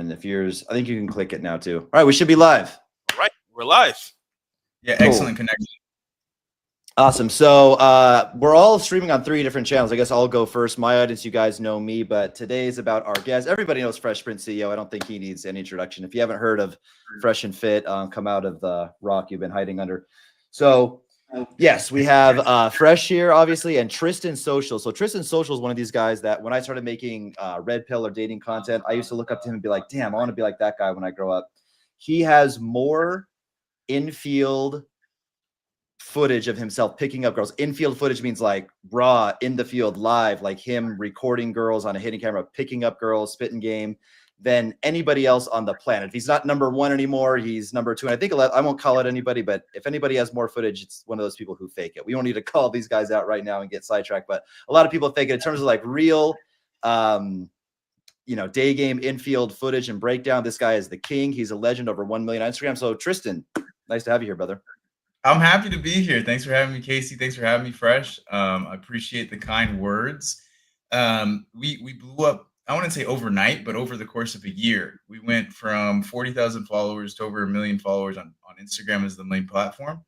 And if yours, I think you can click it now too. All right, we should be live. All right, we're live. Yeah, excellent connection. Awesome. So we're all streaming on 3 different channels. I guess I'll go first. My audience, you guys know me, but today is about our guest. Everybody knows Fresh Prince CEO. I don't think he needs any introduction. If you haven't heard of Fresh and Fit, come out of the rock you've been hiding under. So yes, we have Fresh here, obviously, and Tristan Social. So Tristan Social is one of these guys that when I started making red pill or dating content, I used to look up to him and be like, damn, I want to be like that guy when I grow up. He has more infield footage of himself picking up girls. Infield footage means like raw, in the field, live, like him recording girls on a hidden camera, picking up girls, spitting game, than anybody else on the planet. If he's not number 1 anymore, he's number 2. And I think I won't call it anybody, but if anybody has more footage, it's one of those people who fake it. We don't need to call these guys out right now and get sidetracked, but a lot of people fake it in terms of like real, day game infield footage and breakdown. This guy is the king. He's a legend, over 1 million on Instagram. So Tristan, nice to have you here, brother. I'm happy to be here. Thanks for having me, Casey. Thanks for having me, Fresh. I appreciate the kind words. We blew up, I wouldn't say overnight, but over the course of a year. We went from 40,000 followers to over 1 million followers on Instagram as the main platform,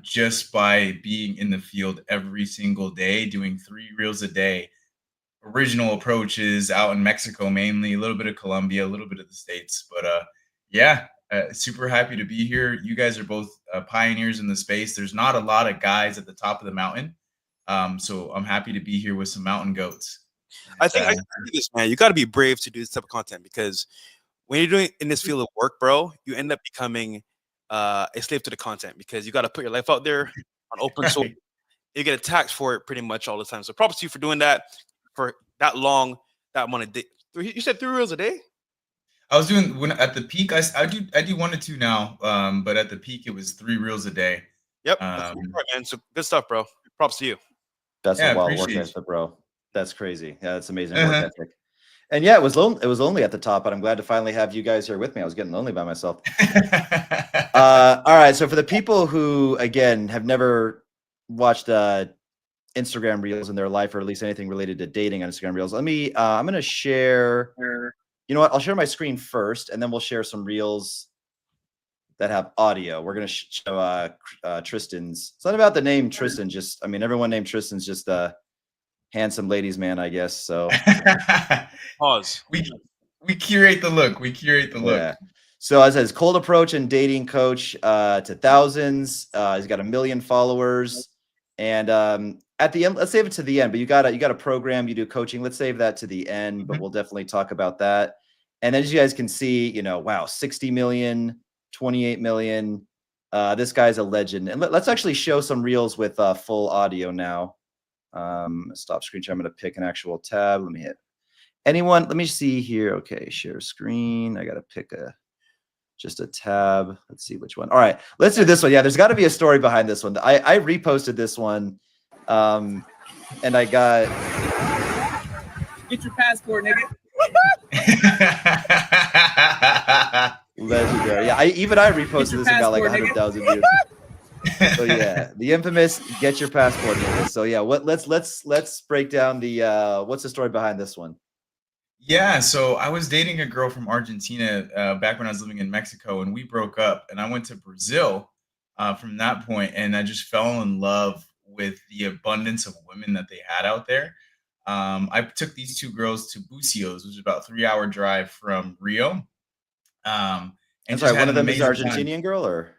just by being in the field every single day, doing 3 reels a day. Original approaches out in Mexico mainly, a little bit of Colombia, a little bit of the States. But super happy to be here. You guys are both pioneers in the space. There's not a lot of guys at the top of the mountain. So I'm happy to be here with some mountain goats. I think this, man, you got to be brave to do this type of content, because when you're doing in this field of work, bro, you end up becoming a slave to the content, because you got to put your life out there on open source. You get attacked for it pretty much all the time. So props to you for doing that for that long, that amount of day. You said 3 reels a day? I was doing, when at the peak, I do 1 to 2 now, but at the peak it was 3 reels a day. Yep, that's right, man. So good stuff, bro. Props to you. That's a wild work ethic, bro. That's crazy. Yeah, that's amazing work ethic. And yeah, it was lonely at the top, but I'm glad to finally have you guys here with me. I was getting lonely by myself. All right, so for the people who, again, have never watched Instagram Reels in their life, or at least anything related to dating on Instagram Reels, I'm going to share. You know what? I'll share my screen first, and then we'll share some reels that have audio. We're going to show Tristan's. It's not about the name Tristan. Just, I mean, everyone named Tristan's just a handsome ladies man, I guess. So pause. We curate the look. We curate the look. Yeah. So as his cold approach and dating coach to thousands. He's got 1 million followers, and at the end, let's save it to the end. But you got a program, you do coaching. Let's save that to the end, but we'll definitely talk about that. And then as you guys can see, wow, 60 million, 28 million. This guy's a legend. And let's actually show some reels with full audio now. Stop screen share. I'm going to pick an actual tab. Let me hit anyone. Let me see here. Okay, share screen. I got to pick just a tab. Let's see which one. All right, let's do this one. Yeah, there's got to be a story behind this one. I reposted this one, and I got. Get your passport, nigga. Legendary. Yeah, even I reposted this and got like 100,000 views. So yeah, the infamous "get your passport" nigga. So yeah, let's break down the what's the story behind this one. Yeah, so I was dating a girl from Argentina back when I was living in Mexico, and we broke up, and I went to Brazil from that point, and I just fell in love with the abundance of women that they had out there. I took these 2 girls to Bucios, which is about a 3-hour drive from Rio. And sorry, one of them is Argentinian girl, or?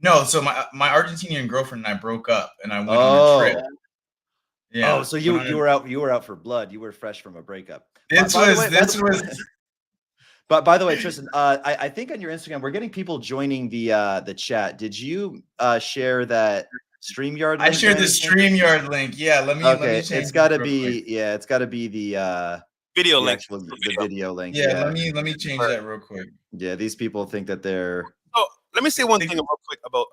No, so my Argentinian girlfriend and I broke up, and I went on a trip. Yeah. Oh, so you were out for blood. You were fresh from a breakup. This was. But by the way, Tristan, I think on your Instagram we're getting people joining the chat. Did you share that StreamYard link? I shared the StreamYard link. Yeah, let me change it's got to be it's got to be the video link. The video link. Yeah, let me change that real quick. Yeah, these people think that they're. Oh, let me say one thing real quick about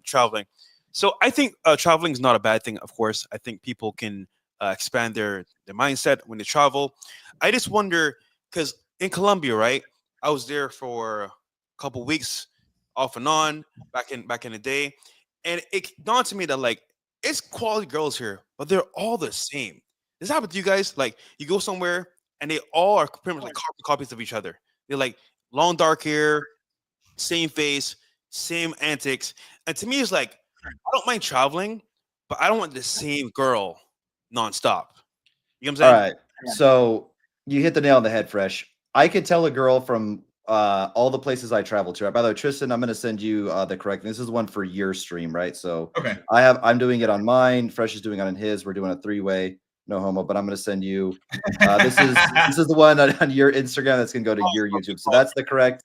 traveling. So I think traveling is not a bad thing. Of course, I think people can expand their mindset when they travel. I just wonder, because in Colombia, right? I was there for a couple weeks, off and on, back in the day, and it dawned to me that like it's quality girls here, but they're all the same. This happened to you guys? Like you go somewhere and they all are pretty much like carbon copies of each other. They're like long dark hair, same face, same antics. And to me, it's like, I don't mind traveling, but I don't want the same girl nonstop. You know what All I'm saying? right. So you hit the nail on the head, Fresh. I could tell a girl from all the places I travel to. By the way, Tristan, I'm going to send you the correct. This is one for your stream, right? So Okay. I'm doing it on mine. Fresh is doing it on his. We're doing a 3-way, no homo. But I'm going to send you. This is the one on your Instagram that's going to go to your YouTube. So that's the correct.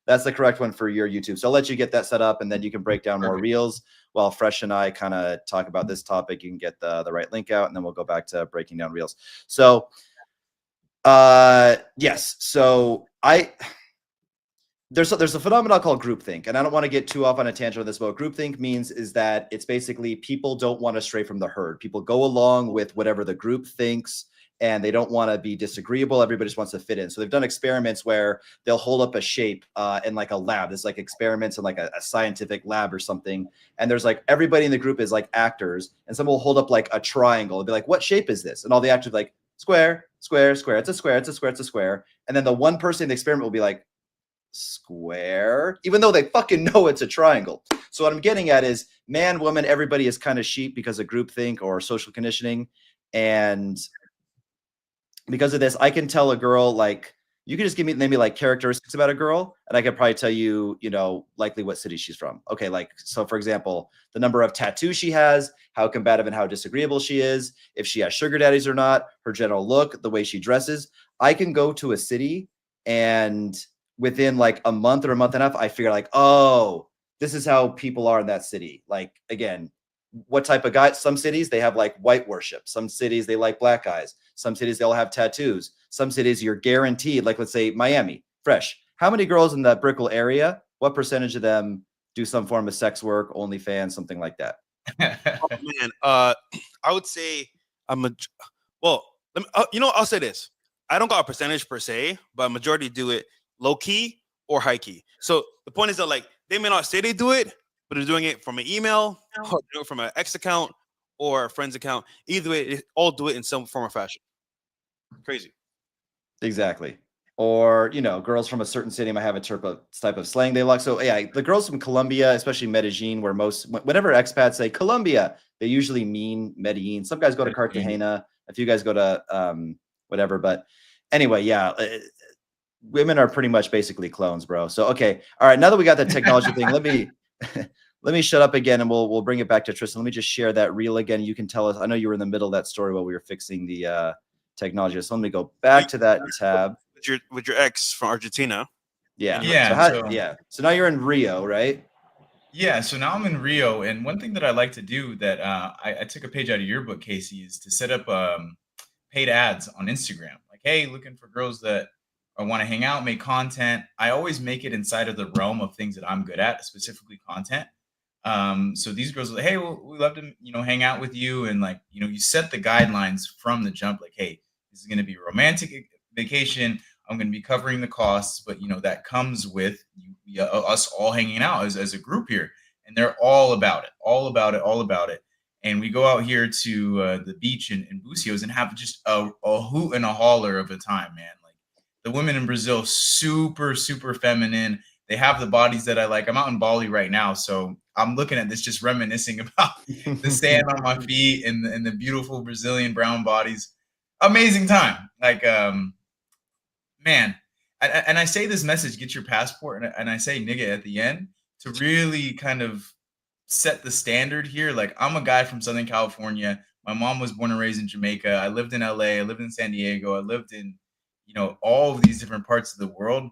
That's the correct one for your YouTube. So I'll let you get that set up, and then you can break down more reels while Fresh and I kind of talk about this topic. You can get the right link out, and then we'll go back to breaking down reels. So, yes. So there's a phenomenon called groupthink, and I don't want to get too off on a tangent on this, but what groupthink means is that it's basically people don't want to stray from the herd. People go along with whatever the group thinks, and they don't want to be disagreeable. Everybody just wants to fit in. So they've done experiments where they'll hold up a shape in like a lab. There's like experiments in like a scientific lab or something. And there's like everybody in the group is like actors, and someone will hold up like a triangle and be like, "What shape is this?" And all the actors are like, "Square, square, square. It's a square. It's a square. It's a square." And then the one person in the experiment will be like, "Square," even though they fucking know it's a triangle. So what I'm getting at is man, woman, everybody is kind of sheep because of groupthink or social conditioning. And because of this, I can tell a girl, like, you can just give me maybe like characteristics about a girl, and I could probably tell you, likely what city she's from. Okay, like, so for example, the number of tattoos she has, how combative and how disagreeable she is, if she has sugar daddies or not, her general look, the way she dresses. I can go to a city, and within like a month or a month and a half, I figure like, oh, this is how people are in that city. Like, again, what type of guy? Some cities they have like white worship. Some cities they like black guys. Some cities they'll have tattoos. Some cities you're guaranteed, like let's say Miami, Fresh. How many girls in that Brickell area? What percentage of them do some form of sex work, OnlyFans, something like that? Oh, man, I would say I'm a well. I'll say this. I don't got a percentage per se, but a majority do it low key or high key. So the point is that like they may not say they do it, but they're doing it from an email, or do it from an ex account or a friend's account. Either way, they all do it in some form or fashion. Crazy. Exactly. Or, girls from a certain city might have a type of slang they like. So yeah, the girls from Colombia, especially Medellin, where whenever expats say Colombia, they usually mean Medellin. Some guys go to Cartagena. A few guys go to whatever. But anyway, yeah, women are pretty much basically clones, bro. So, okay. All right. Now that we got the technology thing, let me shut up again, and we'll bring it back to Tristan. Let me just share that reel again. You can tell us. I know you were in the middle of that story while we were fixing the technology. So let me go back to that tab. With your ex from Argentina. Yeah. Yeah. So now you're in Rio, right? Yeah. So now I'm in Rio, and one thing that I like to do that I took a page out of your book, Casey, is to set up paid ads on Instagram. Like, hey, looking for girls that want to hang out, make content. I always make it inside of the realm of things that I'm good at, specifically content. So these girls are like, hey, we love to, hang out with you. And like, you set the guidelines from the jump, like, hey, this is going to be a romantic vacation. I'm going to be covering the costs, but that comes with us all hanging out as a group here. And they're all about it, all about it, all about it. And we go out here to the beach in Bucios and have just a hoot and a holler of a time, man. Like the women in Brazil, super, super feminine. They have the bodies that I like. I'm out in Bali right now, so I'm looking at this, just reminiscing about the sand on my feet and the beautiful Brazilian brown bodies. Amazing time. Like, man. And I say this message, get your passport, and I say nigga at the end to really kind of set the standard here. Like, I'm a guy from Southern California. My mom was born and raised in Jamaica. I lived in LA. I lived in San Diego. I lived in, all of these different parts of the world.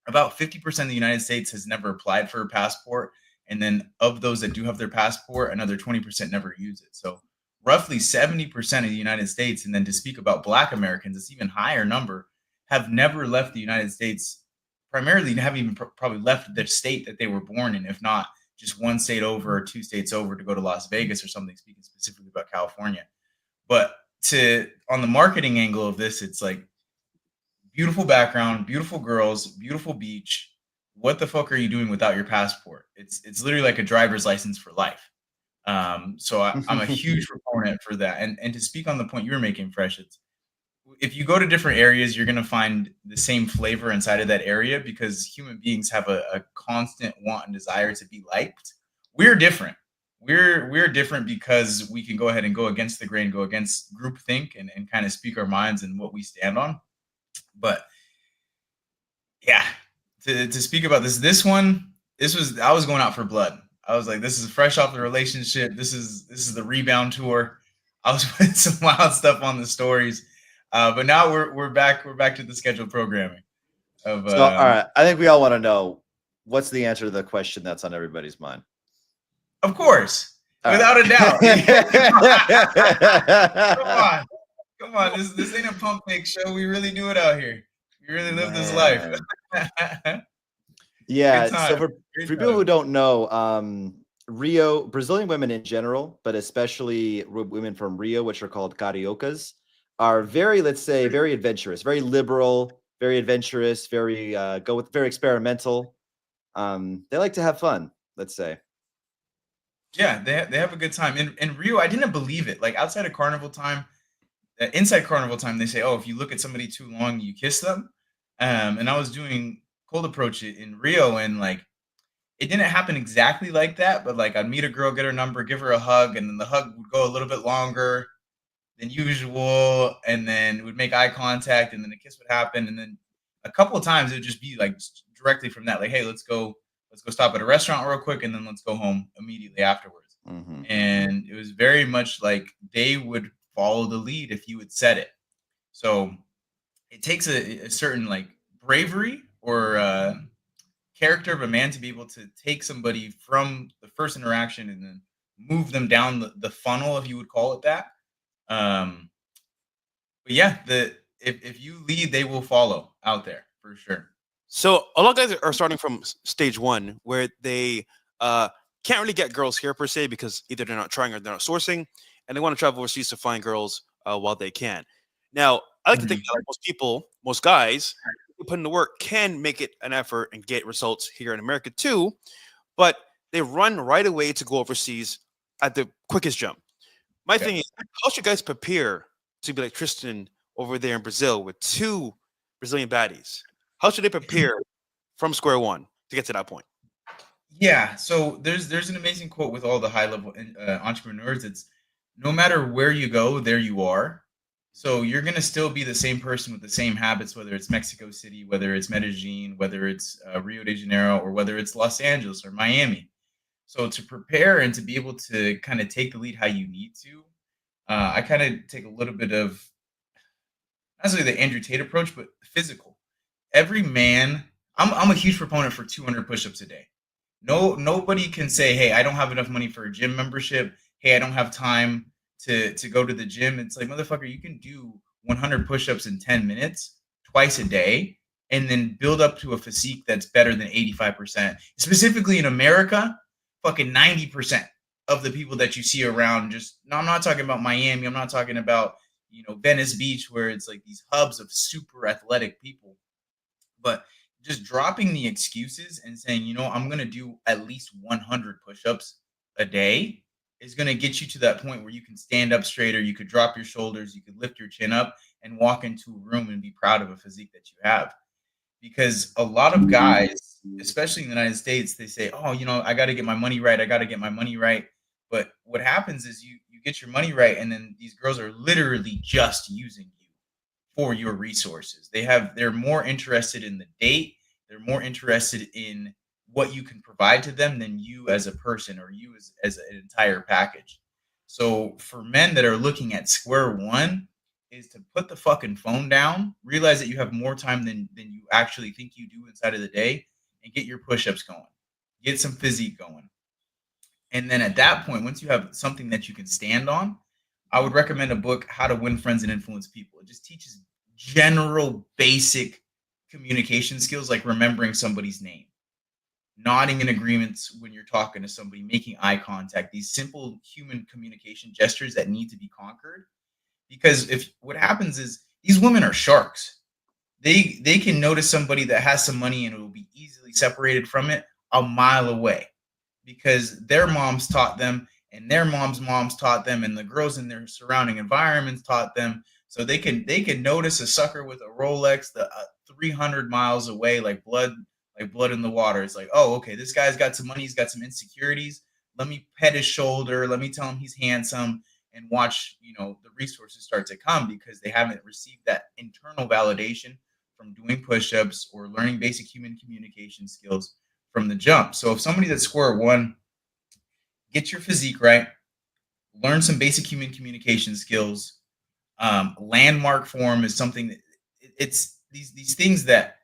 About 50% of the United States has never applied for a passport. And then of those that do have their passport, another 20% never use it. So roughly 70% of the United States, and then to speak about Black Americans, it's even higher number, have never left the United States, primarily haven't even probably left the state that they were born in, if not just one state over or two states over to go to Las Vegas or something, speaking specifically about California. But on the marketing angle of this, it's like beautiful background, beautiful girls, beautiful beach. What the fuck are you doing without your passport? It's literally like a driver's license for life. So I'm a huge proponent for that. And to speak on the point you were making, Fresh, if you go to different areas, you're going to find the same flavor inside of that area because human beings have a constant want and desire to be liked. We're different. We're different because we can go ahead and go against the grain, go against groupthink and kind of speak our minds and what we stand on. But yeah, to speak about this one, I was going out for blood. I was like, this is fresh off the relationship. This is the rebound tour. I was putting some wild stuff on the stories. But now we're back to the scheduled programming. All right, I think we all want to know what's the answer to the question that's on everybody's mind. Of course, without a doubt. Come on. This ain't a pump fake show. We really do it out here. We really live this life. Yeah. So for people who don't know, Rio, Brazilian women in general, but especially women from Rio, which are called cariocas, are very, let's say, very adventurous, very liberal, very adventurous, very very experimental. They like to have fun, let's say. Yeah, they have a good time. In Rio, I didn't believe it. Like outside of carnival time, inside carnival time, they say, oh, if you look at somebody too long, you kiss them. And I was doing cold approach in Rio, and like it didn't happen exactly like that, but like I'd meet a girl, get her number, give her a hug, and then the hug would go a little bit longer than usual, and then would make eye contact, and then a kiss would happen, and then a couple of times it would just be like directly from that, like, hey, let's go stop at a restaurant real quick, and then let's go home immediately afterwards. Mm-hmm. And it was very much like they would follow the lead if you had said it. So it takes a certain like bravery or character of a man to be able to take somebody from the first interaction and then move them down the funnel, if you would call it that. But yeah, if you lead, they will follow out there for sure. So a lot of guys are starting from stage one, where they can't really get girls here per se because either they're not trying or they're not sourcing, and they want to travel overseas to find girls while they can. Now, I like to think that like most guys who put in the work can make it an effort and get results here in America too, but they run right away to go overseas at the quickest jump. My thing is, how should guys prepare to be like Tristan over there in Brazil with 2 Brazilian baddies? How should they prepare from square one to get to that point? Yeah, so there's an amazing quote with all the high level entrepreneurs. It's no matter where you go, there you are. So you're gonna still be the same person with the same habits, whether it's Mexico City, whether it's Medellin, whether it's Rio de Janeiro, or whether it's Los Angeles or Miami. So to prepare and to be able to kind of take the lead how you need to, I kind of take a little bit of not necessarily the Andrew Tate approach, but physical. Every man, I'm a huge proponent for 200 push-ups a day. Nobody can say, hey, I don't have enough money for a gym membership. Hey, I don't have time to go to the gym. It's like, motherfucker, you can do 100 push-ups in 10 minutes twice a day and then build up to a physique that's better than 85%. Specifically in America, fucking 90% of the people that you see around I'm not talking about Miami. I'm not talking about, Venice Beach, where it's like these hubs of super athletic people. But just dropping the excuses and saying, I'm going to do at least 100 push-ups a day is going to get you to that point where you can stand up straighter, you could drop your shoulders, you could lift your chin up and walk into a room and be proud of a physique that you have. Because a lot of guys, especially in the United States, they say, oh, I got to get my money right. I got to get my money right. But what happens is you get your money right, and then these girls are literally just using you for your resources. They're more interested in the date. They're more interested in what you can provide to them than you as a person or you as an entire package. So for men that are looking at square one is to put the fucking phone down, realize that you have more time than you actually think you do inside of the day, and get your push-ups going, get some physique going. And then at that point, once you have something that you can stand on, I would recommend a book, How to Win Friends and Influence People. It just teaches general basic communication skills, like remembering somebody's name, nodding in agreements when you're talking to somebody, making eye contact, these simple human communication gestures that need to be conquered. Because what happens is these women are sharks. They can notice somebody that has some money and it will be easily separated from it a mile away, because their moms taught them and their moms taught them and the girls in their surrounding environments taught them So they can notice a sucker with a Rolex 300 miles away, like blood in the water. It's like, oh, okay, this guy's got some money, he's got some insecurities. Let me pet his shoulder. Let me tell him he's handsome, and watch, the resources start to come because they haven't received that internal validation from doing push-ups or learning basic human communication skills from the jump. So if somebody that's square one, get your physique right, learn some basic human communication skills. Landmark form is something that it's these things that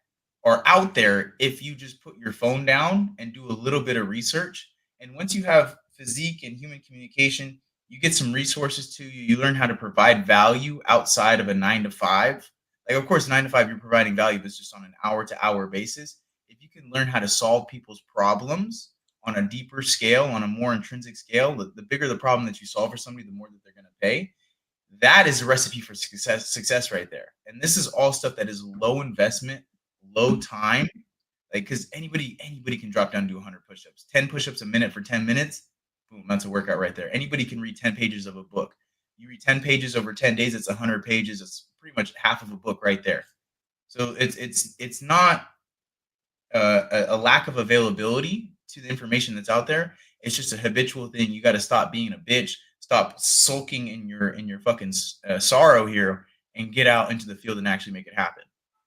are out there if you just put your phone down and do a little bit of research. And once you have physique and human communication, you get some resources to you. You learn how to provide value outside of a 9 to 5. Like, of course, 9 to 5, you're providing value, but it's just on an hour-to-hour basis. If you can learn how to solve people's problems on a deeper scale, on a more intrinsic scale, the bigger the problem that you solve for somebody, the more that they're going to pay. That is a recipe for success right there. And this is all stuff that is low investment, low time. Like, because anybody can drop down and do 100 push-ups. 10 push-ups a minute for 10 minutes, boom, that's a workout right there. Anybody can read 10 pages of a book. You read 10 pages over 10 days, it's 100 pages. It's pretty much half of a book right there. So it's not a lack of availability to the information that's out there. It's just a habitual thing. You got to stop being a bitch. Stop sulking in your fucking sorrow here, and get out into the field and actually make it happen.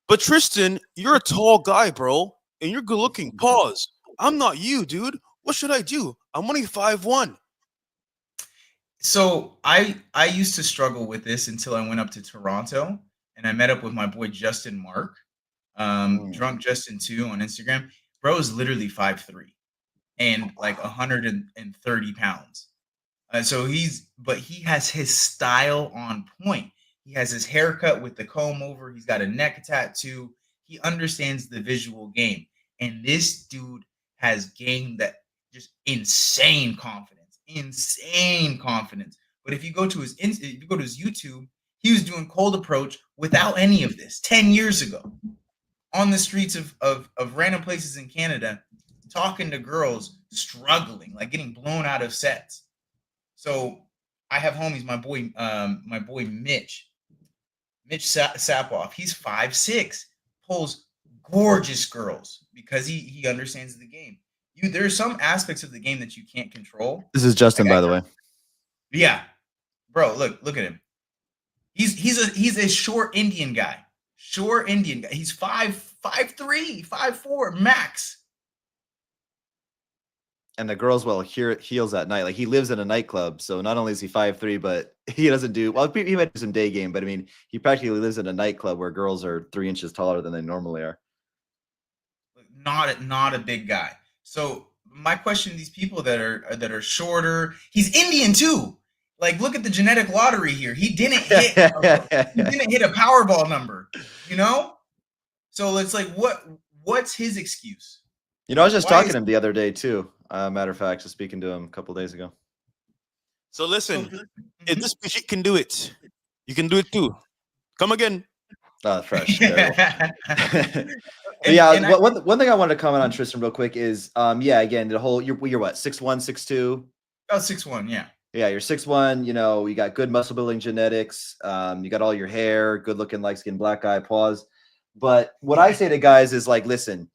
But Tristan, you're a tall guy, bro, and you're good looking. Pause. I'm not you, dude. What should I do? I'm only 5'1". So I used to struggle with this until I went up to Toronto and I met up with my boy Justin Mark, Drunk Justin 2 on Instagram. Bro is literally 5'3" and like 130 pounds. So he has his style on point. He has his haircut with the comb over. He's got a neck tattoo. He understands the visual game. And this dude has gained that just insane confidence. But if you go to his YouTube, he was doing cold approach without any of this 10 years ago on the streets of random places in Canada, talking to girls, struggling, like getting blown out of sets. So I have homies, my boy Mitch Sapoff. He's 5'6", pulls gorgeous girls because he understands the game. There are some aspects of the game that you can't control. This is Justin, by the way. Yeah, bro, look at him. He's a short Indian guy. He's 5'3", 5'4", max. And the girls will hear heels at night. Like, he lives in a nightclub, so not only is he 5'3", but he doesn't do well. He might do some day game, but I mean, he practically lives in a nightclub where girls are 3 inches taller than they normally are. Not a big guy. So my question to these people that are shorter, he's Indian too. Like, look at the genetic lottery here. He didn't hit a Powerball number, So it's like, what's his excuse? I was just talking to him the other day too. Matter of fact, just speaking to him a couple days ago. So listen, if this bitch can do it, you can do it too. Come again. Fresh. Yeah. One thing I wanted to comment on, Tristan, real quick is, again, the whole you're what, 6'1", 6'2"? About 6'1", yeah. Yeah, you're 6'1". You got good muscle building genetics. You got all your hair, good looking, light skin, black eye, pause. But what I say to guys is, like, listen,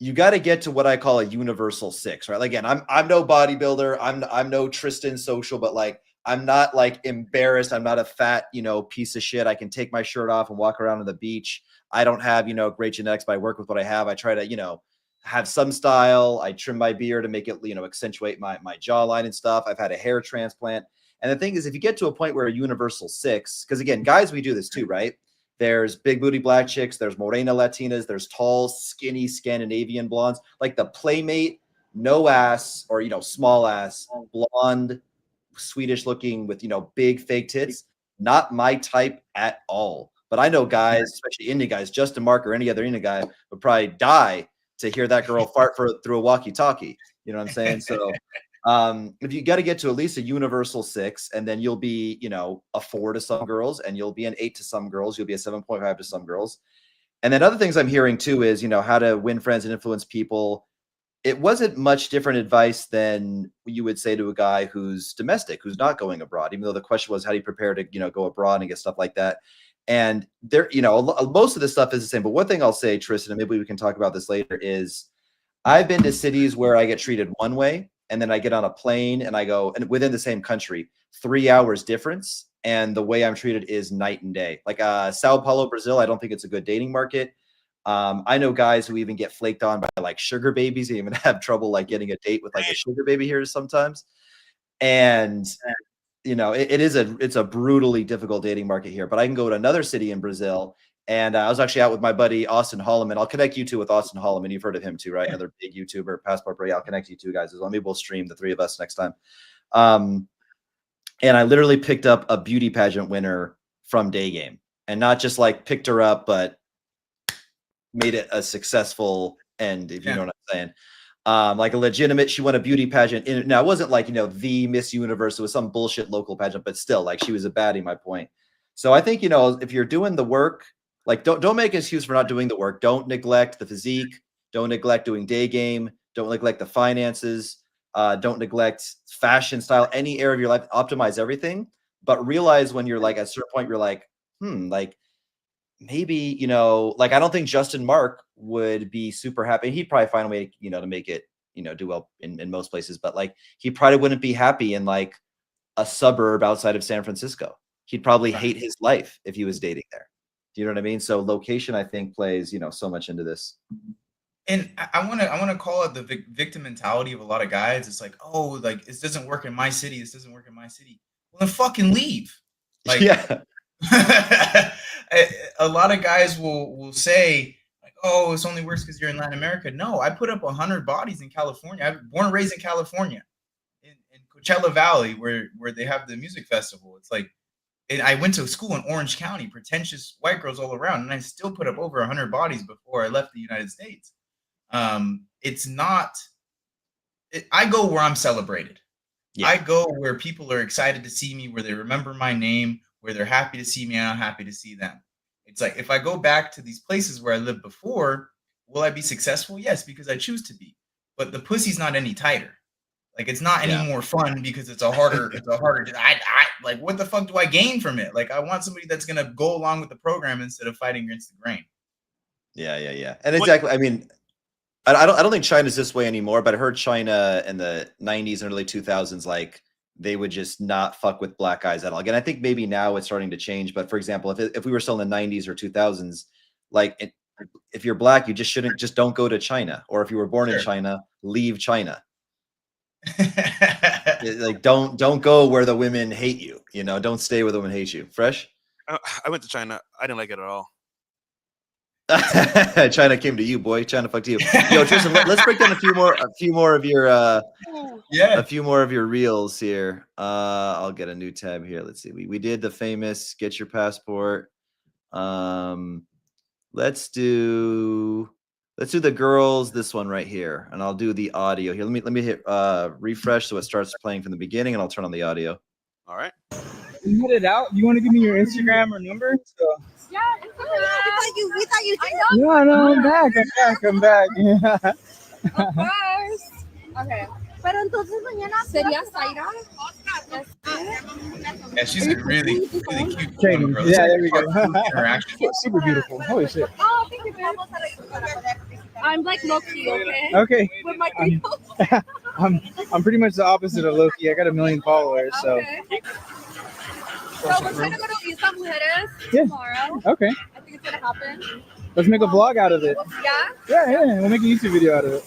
you got to get to what I call a universal 6, right? Like, again, I'm no bodybuilder. I'm no Tristan social, but like, I'm not like embarrassed. I'm not a fat, piece of shit. I can take my shirt off and walk around on the beach. I don't have, great genetics, but I work with what I have. I try to, have some style. I trim my beard to make it, accentuate my jawline and stuff. I've had a hair transplant. And the thing is, if you get to a point where a universal 6, because again, guys, we do this too, right? There's big booty black chicks. There's Morena Latinas. There's tall, skinny Scandinavian blondes. Like the Playmate, no ass or, small ass, blonde, Swedish looking with, big fake tits. Not my type at all. But I know guys, especially Indian guys, Justin Mark or any other Indian guy would probably die to hear that girl fart through a walkie-talkie. You know what I'm saying? So if you got to get to at least a universal 6, and then you'll be, a 4 to some girls, and you'll be an 8 to some girls. You'll be a 7.5 to some girls. And then other things I'm hearing too is, how to win friends and influence people. it wasn't much different advice than you would say to a guy who's domestic, who's not going abroad, even though the question was, how do you prepare to, go abroad and get stuff like that? And there, most of the stuff is the same. But one thing I'll say, Tristan, and maybe we can talk about this later, is I've been to cities where I get treated one way, and then I get on a plane and I go, and within the same country, 3 hours difference. And the way I'm treated is night and day. Like Sao Paulo, Brazil, I don't think it's a good dating market. I know guys who even get flaked on by like sugar babies and even have trouble like getting a date with like a sugar baby here sometimes. And it's a brutally difficult dating market here. But I can go to another city in Brazil, and I was actually out with my buddy Austin Holloman. I'll connect you two with Austin Holloman. You've heard of him too, right? Another big YouTuber, Passport Bray. I'll connect you two guys as well. Maybe we'll stream the three of us next time. And I literally picked up a beauty pageant winner from Day Game, and not just like picked her up, but made it a successful end, if you know what I'm saying. Like a legitimate, she won a beauty pageant. Now, it wasn't like, the Miss Universe. It was some bullshit local pageant, but still, like, she was a baddie, my point. So I think, if you're doing the work, like, don't make an excuse for not doing the work. Don't neglect the physique. Don't neglect doing Day Game. Don't neglect the finances. Don't neglect fashion, style, any area of your life. Optimize everything. But realize when you're like, at a certain point, you're like, like, maybe, like, I don't think Justin Mark would be super happy. He'd probably find a way, to make it, do well in most places, but like, he probably wouldn't be happy in like a suburb outside of San Francisco. He'd probably hate his life if he was dating there. Do you know what I mean? So location, I think, plays, so much into this. And I want to call out the victim mentality of a lot of guys. It's like, oh, like, this doesn't work in my city. This doesn't work in my city. Well, then fucking leave. Like, yeah. A lot of guys will say, like, oh, it's only worse because you're in Latin America. No, I put up 100 bodies in California. I'm born and raised in California, in Coachella Valley, where they have the music festival. It's like, and I went to school in Orange County, pretentious white girls all around, and I still put up over 100 bodies before I left the United States. It's not. I go where I'm celebrated. Yeah. I go where people are excited to see me, where they remember my name, where they're happy to see me, and I'm happy to see them. It's like, if I go back to these places where I lived before, will I be successful? Yes, because I choose to be. But the pussy's not any tighter. Like, it's not any more fun because it's a harder. I like, what the fuck do I gain from it? Like, I want somebody that's gonna go along with the program instead of fighting against the grain. Yeah. And exactly. I mean, I don't think China's this way anymore, but I heard China in the 90s and early 2000s, like, they would just not fuck with black guys at all. Again, I think maybe now it's starting to change. But for example, if we were still in the 90s or 2000s, like, if you're black, you just don't go to China. Or if you were born in China, leave China. Like, don't go where the women hate you. Don't stay where the women hate you. Fresh? I went to China. I didn't like it at all. China came to you, boy. China fucked you. Yo, Tristan, let's break down a few more of your a few more of your reels here. I'll get a new tab here. Let's see. We did the famous get your passport. Let's do the girls, this one right here, and I'll do the audio here. Let me hit refresh so it starts playing from the beginning, and I'll turn on the audio. All right. You hit it out. You want to give me your Instagram or number? So. Yeah, we thought you did. No, I'm back. Yeah. Of course. Okay. Pero entonces mañana sería Zaira. Yeah, she's a really cute Training. girl. Yeah, there we go. Interaction. Super beautiful. Holy shit. Oh, thank you very much. I'm like Loki, okay? Okay. With my people. I'm pretty much the opposite of Loki. I got 1 million followers, so. Okay. So we're trying to go to Vista Mujeres tomorrow. Okay. I think it's gonna happen. Let's make a vlog out of it. Yeah? Yeah. We'll make a YouTube video out of it.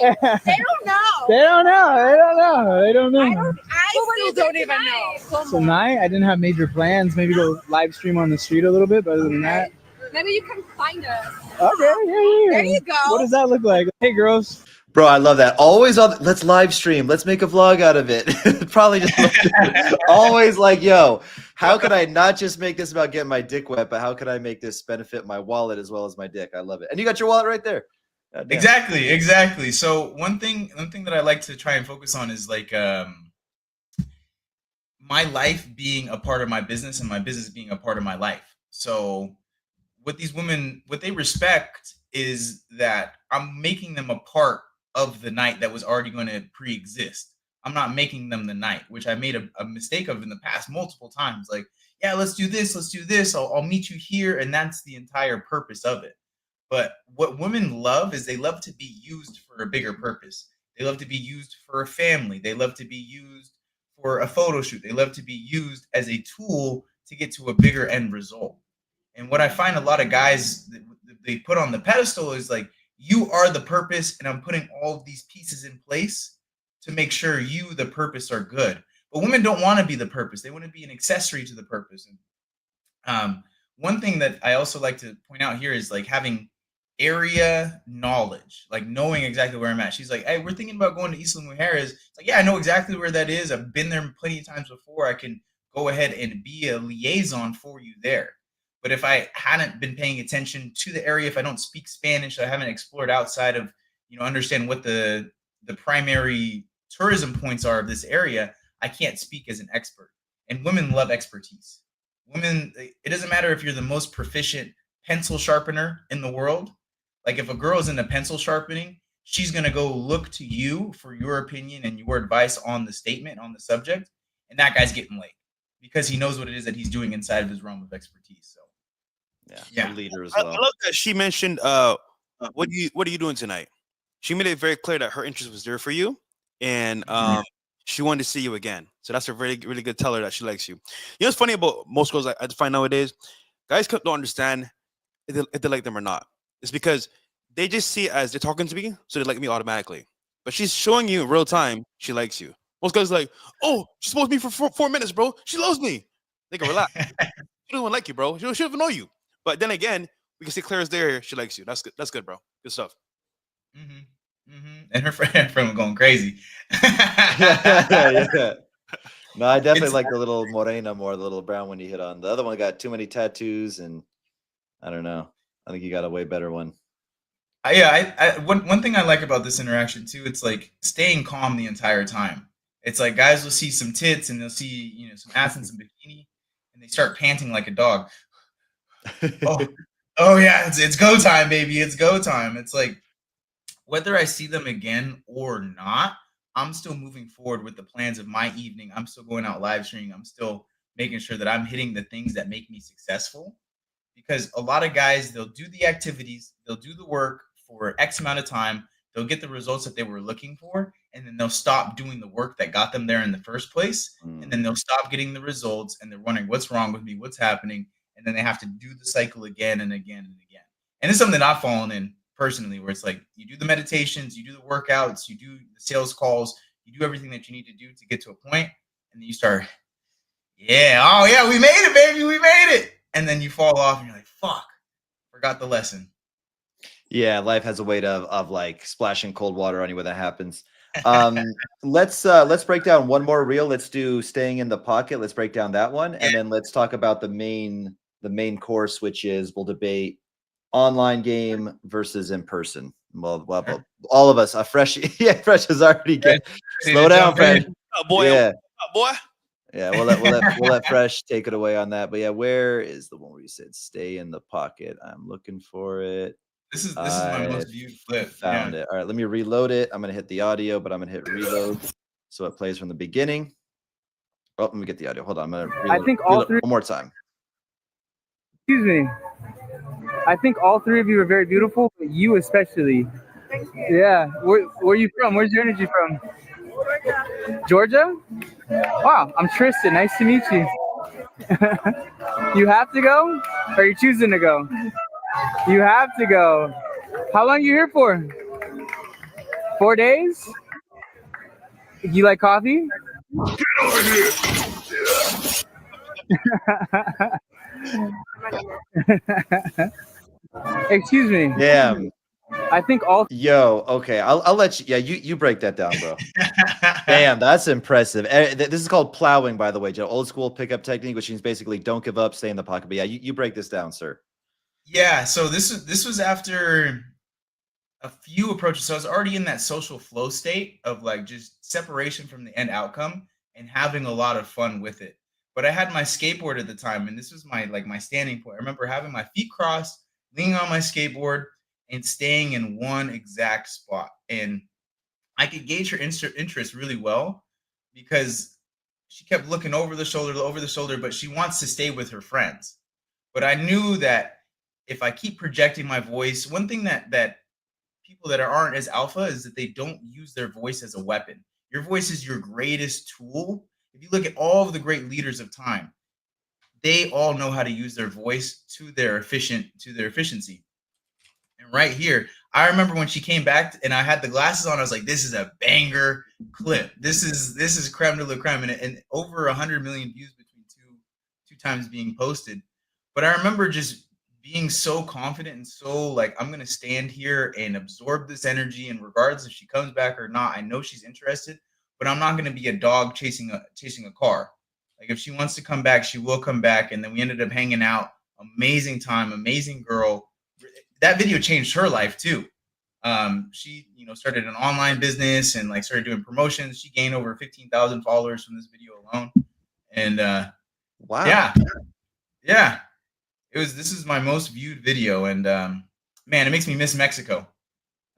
Hey, they don't know. They don't know. I still don't even know. Tonight, I didn't have major plans. Maybe go live stream on the street a little bit, but other than that. Maybe you can find us. Okay, yeah. There you go. What does that look like? Hey, girls. Bro, I love that. Always let's live stream. Let's make a vlog out of it. Probably just always like, yo, how could I not just make this about getting my dick wet, but how could I make this benefit my wallet as well as my dick? I love it. And you got your wallet right there. Exactly. So one thing that I like to try and focus on is like my life being a part of my business and my business being a part of my life. So what these women, what they respect is that I'm making them a part of the night that was already going to pre-exist. I'm not making them the night, which I made a mistake of in the past multiple times. Like, yeah, let's do this, let's do this. I'll meet you here, and that's the entire purpose of it. But what women love is they love to be used for a bigger purpose. They love to be used for a family. They love to be used for a photo shoot. They love to be used as a tool to get to a bigger end result. And what I find a lot of guys that they put on the pedestal is like, you are the purpose, and I'm putting all of these pieces in place to make sure you, the purpose, are good. But women don't want to be the purpose. They want to be an accessory to the purpose. And one thing that I also like to point out here is like having area knowledge, like knowing exactly where I'm at. She's like, hey, we're thinking about going to Isla Mujeres. It's like, yeah, I know exactly where that is. I've been there plenty of times before. I can go ahead and be a liaison for you there. But if I hadn't been paying attention to the area, if I don't speak Spanish, I haven't explored outside of, understand what the primary tourism points are of this area, I can't speak as an expert. And women love expertise. Women, it doesn't matter if you're the most proficient pencil sharpener in the world. Like if a girl is into pencil sharpening, she's going to go look to you for your opinion and your advice on the statement, on the subject. And that guy's getting laid because he knows what it is that he's doing inside of his realm of expertise. So yeah. Leader as I well. love that she mentioned, what are you doing tonight? She made it very clear that her interest was there for you, and she wanted to see you again. So that's a really, really good teller that she likes you. You know what's funny about most girls I find nowadays? Guys don't understand if they like them or not. It's because they just see it as they're talking to me, so they like me automatically. But she's showing you in real time she likes you. Most guys are like, oh, she's supposed to be for 4 minutes, bro. She loves me. They can relax. She don't even like you, bro. She don't even know you. But then again, we can see clear as day she likes you. That's good. That's good, bro. Good stuff. And her friend was going crazy. yeah. No, I definitely like the little morena more, the little brown one you hit on. The other one got too many tattoos, and I don't know. I think you got a way better one. One thing I like about this interaction too, it's like staying calm the entire time. It's like guys will see some tits and they'll see some ass and some bikini, and they start panting like a dog. oh yeah, it's go time, baby. It's go time. It's like whether I see them again or not, I'm still moving forward with the plans of my evening. I'm still going out live streaming. I'm still making sure that I'm hitting the things that make me successful. Because a lot of guys, they'll do the activities, they'll do the work for X amount of time, they'll get the results that they were looking for, and then they'll stop doing the work that got them there in the first place. And then they'll stop getting the results, and they're wondering what's wrong with me, what's happening, and then they have to do the cycle again and again and again. And it's something I've fallen in personally, where it's like you do the meditations, you do the workouts, you do the sales calls, you do everything that you need to do to get to a point, and then you start, oh yeah, we made it, baby, we made it. And then you fall off and you're like, fuck, forgot the lesson. Yeah, life has a way of like splashing cold water on you when that happens. Let's break down one more reel. Let's do staying in the pocket. Let's break down that one. And then let's talk about the main course, which is we'll debate online game versus in person. Well, all of us, Fresh is already good. Slow down, Fresh. Oh, boy. Yeah. Oh, boy. Yeah, we'll let Fresh take it away on that. But yeah, where is the one where you said stay in the pocket? I'm looking for it. This is my most viewed clip. Found it. All right, let me reload it. I'm gonna hit the audio, but I'm gonna hit reload so it plays from the beginning. Oh, let me get the audio. Hold on. I'm gonna reload, I think all three. One more time. Excuse me. I think all three of you are very beautiful, but you especially. Yeah. Where are you from? Where's your energy from? Georgia? Wow. I'm Tristan. Nice to meet you. You have to go? Or are you choosing to go? You have to go. How long are you here for? 4 days? You like coffee? Excuse me. Yeah. I think all. Yo, okay. I'll let you. Yeah, you break that down, bro. Damn, that's impressive. This is called plowing, by the way, Joe. Old school pickup technique, which means basically don't give up, stay in the pocket. But yeah, you break this down, sir. Yeah. So this was after a few approaches. So I was already in that social flow state of like just separation from the end outcome and having a lot of fun with it. But I had my skateboard at the time, and this was my standing point. I remember having my feet crossed, leaning on my skateboard, and staying in one exact spot. And I could gauge her interest really well because she kept looking over the shoulder, but she wants to stay with her friends. But I knew that if I keep projecting my voice, one thing that people that aren't as alpha is that they don't use their voice as a weapon. Your voice is your greatest tool. If you look at all of the great leaders of time, they all know how to use their voice to their efficiency. And right here, I remember when she came back and I had the glasses on, I was like, this is a banger clip. This is creme de la creme, and over 100 million views between two times being posted. But I remember just being so confident and so like, I'm gonna stand here and absorb this energy, and regardless if she comes back or not, I know she's interested, but I'm not gonna be a dog chasing a car. Like if she wants to come back, she will come back. And then we ended up hanging out. Amazing time, amazing girl. That video changed her life too. She, started an online business and like started doing promotions. She gained over 15,000 followers from this video alone. And Wow. Yeah. This is my most viewed video. And man, it makes me miss Mexico.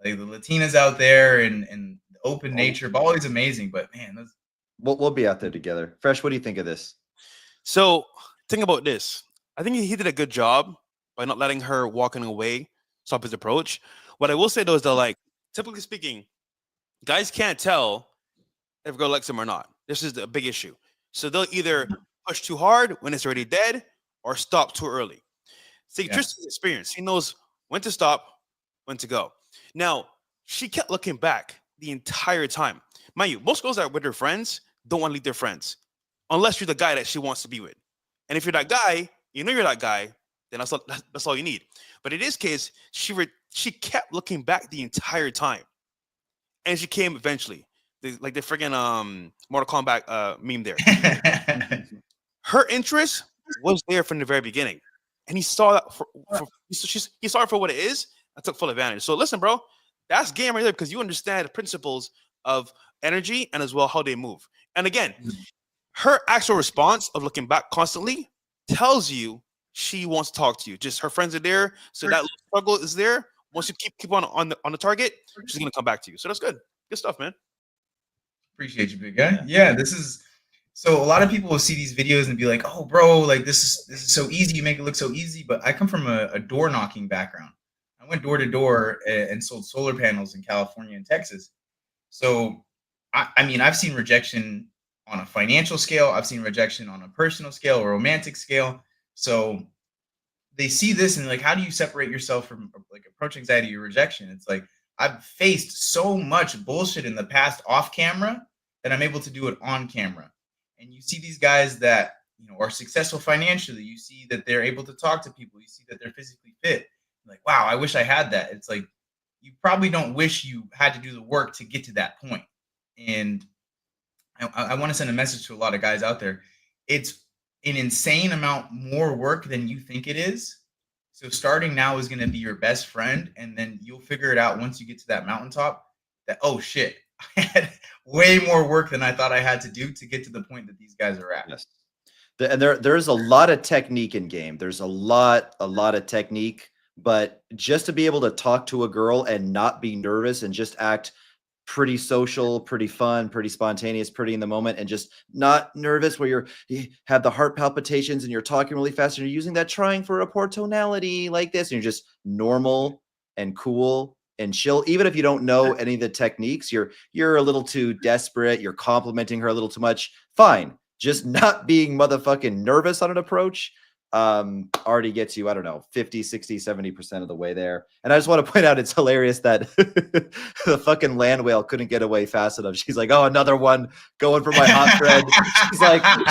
Like the Latinas out there and the open nature, Bali's amazing, but man, we'll be out there together. Fresh, what do you think of this? So think about this. I think he did a good job by not letting her walking away stop his approach. What I will say though is that, like, typically speaking, guys can't tell if a girl likes him or not. This is the big issue. So they'll either push too hard when it's already dead or stop too early. See, Tristan's experience. He knows when to stop, when to go. Now, she kept looking back the entire time. Mind you, most girls that are with their friends don't want to leave their friends unless you're the guy that she wants to be with. And if you're that guy, you're that guy, then that's all you need. But in this case, she kept looking back the entire time. And she came eventually. Like the friggin' Mortal Kombat meme there. Her interest was there from the very beginning. And he saw that he saw it for what it is and took full advantage. So listen, bro, that's game right there because you understand the principles of energy and as well how they move. And again, her actual response of looking back constantly tells you she wants to talk to you. Just her friends are there, so that little struggle is there. Once you keep on the target, she's gonna come back to you. So that's good. Good stuff, man. Appreciate you, big guy. Yeah, this is so a lot of people will see these videos and be like, "Oh, bro, like this is so easy. You make it look so easy." But I come from a door knocking background. I went door to door and sold solar panels in California and Texas. So, I mean, I've seen rejection on a financial scale. I've seen rejection on a personal scale or romantic scale. So they see this and like, how do you separate yourself from like approach anxiety or rejection? It's like, I've faced so much bullshit in the past off camera that I'm able to do it on camera. And you see these guys that, are successful financially. You see that they're able to talk to people. You see that they're physically fit. Like, wow, I wish I had that. It's like, you probably don't wish you had to do the work to get to that point. And I want to send a message to a lot of guys out there. It's an insane amount more work than you think it is. So starting now is going to be your best friend. And then you'll figure it out once you get to that mountaintop that, oh shit, I had way more work than I thought I had to do to get to the point that these guys are at. Yes. And there's a lot of technique in game. There's a lot of technique, but just to be able to talk to a girl and not be nervous and just act pretty social, pretty fun, pretty spontaneous, pretty in the moment, and just not nervous where you have the heart palpitations and you're talking really fast and you're using that trying for rapport tonality like this, and you're just normal and cool and chill. Even if you don't know any of the techniques, you're a little too desperate, you're complimenting her a little too much, fine. Just not being motherfucking nervous on an approach already gets you, I don't know, 50, 60, 70% of the way there. And I just want to point out, it's hilarious that the fucking land whale couldn't get away fast enough. She's like, oh, another one going for my hot friend.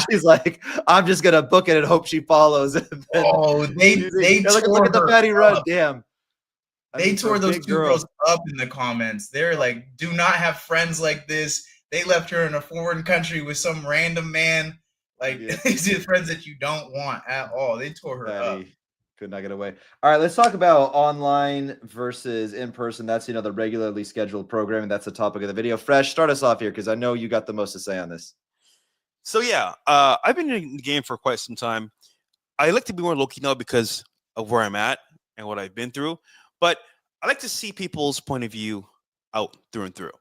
She's like, I'm just going to book it and hope she follows. And then, they look at the fatty run. Damn. They tore those two girls up in the comments. They're like, do not have friends like this. They left her in a foreign country with some random man. Like, these are friends that you don't want at all. They tore her up. Could not get away. All right, let's talk about online versus in person. That's, the regularly scheduled programming. That's the topic of the video. Fresh, start us off here because I know you got the most to say on this. So, yeah, I've been in the game for quite some time. I like to be more low-key now because of where I'm at and what I've been through. But I like to see people's point of view out through and through.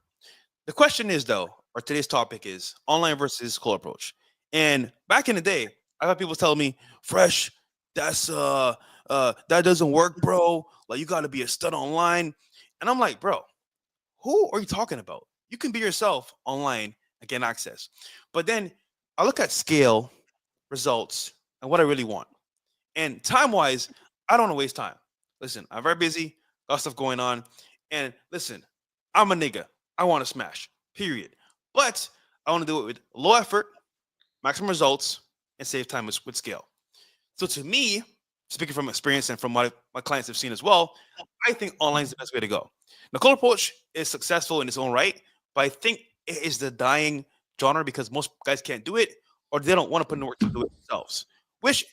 The question is though, or today's topic is online versus cold approach. And back in the day, I had people tell me, "Fresh, that's that doesn't work, bro. Like you got to be a stud online." And I'm like, "Bro, who are you talking about? You can be yourself online and get access." But then I look at scale, results, and what I really want. And time wise, I don't want to waste time. Listen, I'm very busy, got stuff going on. And listen, I'm a nigga. I want to smash, period. But I want to do it with low effort, maximum results, and save time with scale. So to me, speaking from experience and from what my clients have seen as well, I think online is the best way to go. The cold approach is successful in its own right, but I think it is the dying genre because most guys can't do it or they don't want to put in the work to do it themselves, which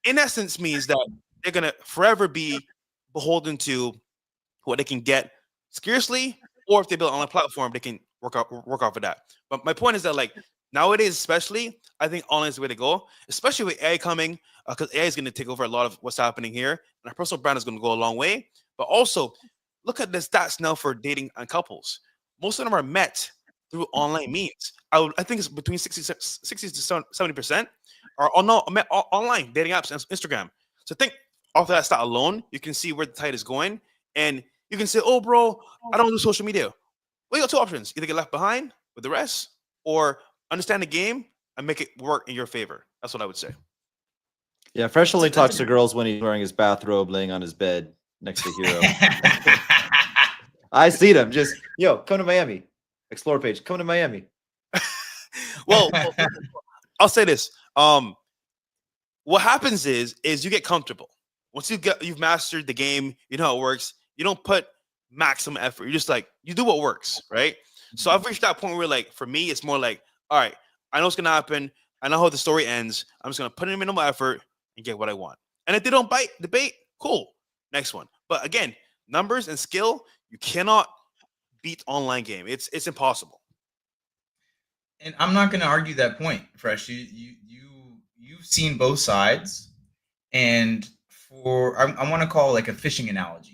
in essence means that they're gonna forever be beholden to what they can get scarcely, or if they build an online platform, they can work off of that. But my point is that like nowadays, especially, I think online is the way to go, especially with AI coming, because AI is going to take over a lot of what's happening here, and our personal brand is going to go a long way. But also, look at the stats now for dating and couples. Most of them are met through online means. I think it's between 60 to 70% are met online dating apps and Instagram. So think off that stat alone, you can see where the tide is going, and you can say, "Oh, bro, I don't do social media." Well, you got two options: either get left behind with the rest, or understand the game and make it work in your favor. That's what I would say. Yeah, Fresh only talks to girls when he's wearing his bathrobe, laying on his bed next to Hero. I see them. Just come to Miami. Explore page. Come to Miami. Well, I'll say this. What happens is you get comfortable. Once you've mastered the game, you know how it works. You don't put maximum effort. You're just like you do what works, right? So I've reached that point where like for me, it's more like, all right, I know what's gonna happen. I know how the story ends. I'm just gonna put in minimal effort and get what I want. And if they don't bite the bait, cool. Next one. But again, numbers and skill, you cannot beat online game. It's impossible. And I'm not going to argue that point, Fresh. You've seen both sides, and I want to call it like a fishing analogy.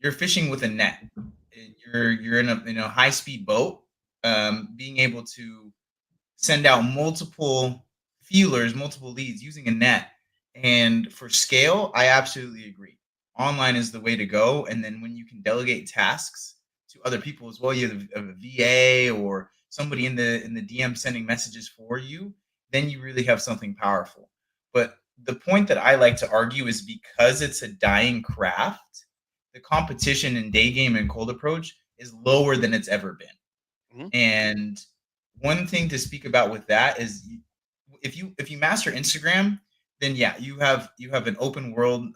You're fishing with a net. You're in a high speed boat, being able to send out multiple feelers, multiple leads using a net. And for scale, I absolutely agree. Online is the way to go. And then when you can delegate tasks to other people as well, you have a VA or somebody in the DM sending messages for you, then you really have something powerful. But the point that I like to argue is because it's a dying craft, the competition in day game and cold approach is lower than it's ever been. Mm-hmm. And one thing to speak about with that is if you master Instagram, then yeah, you have an open world,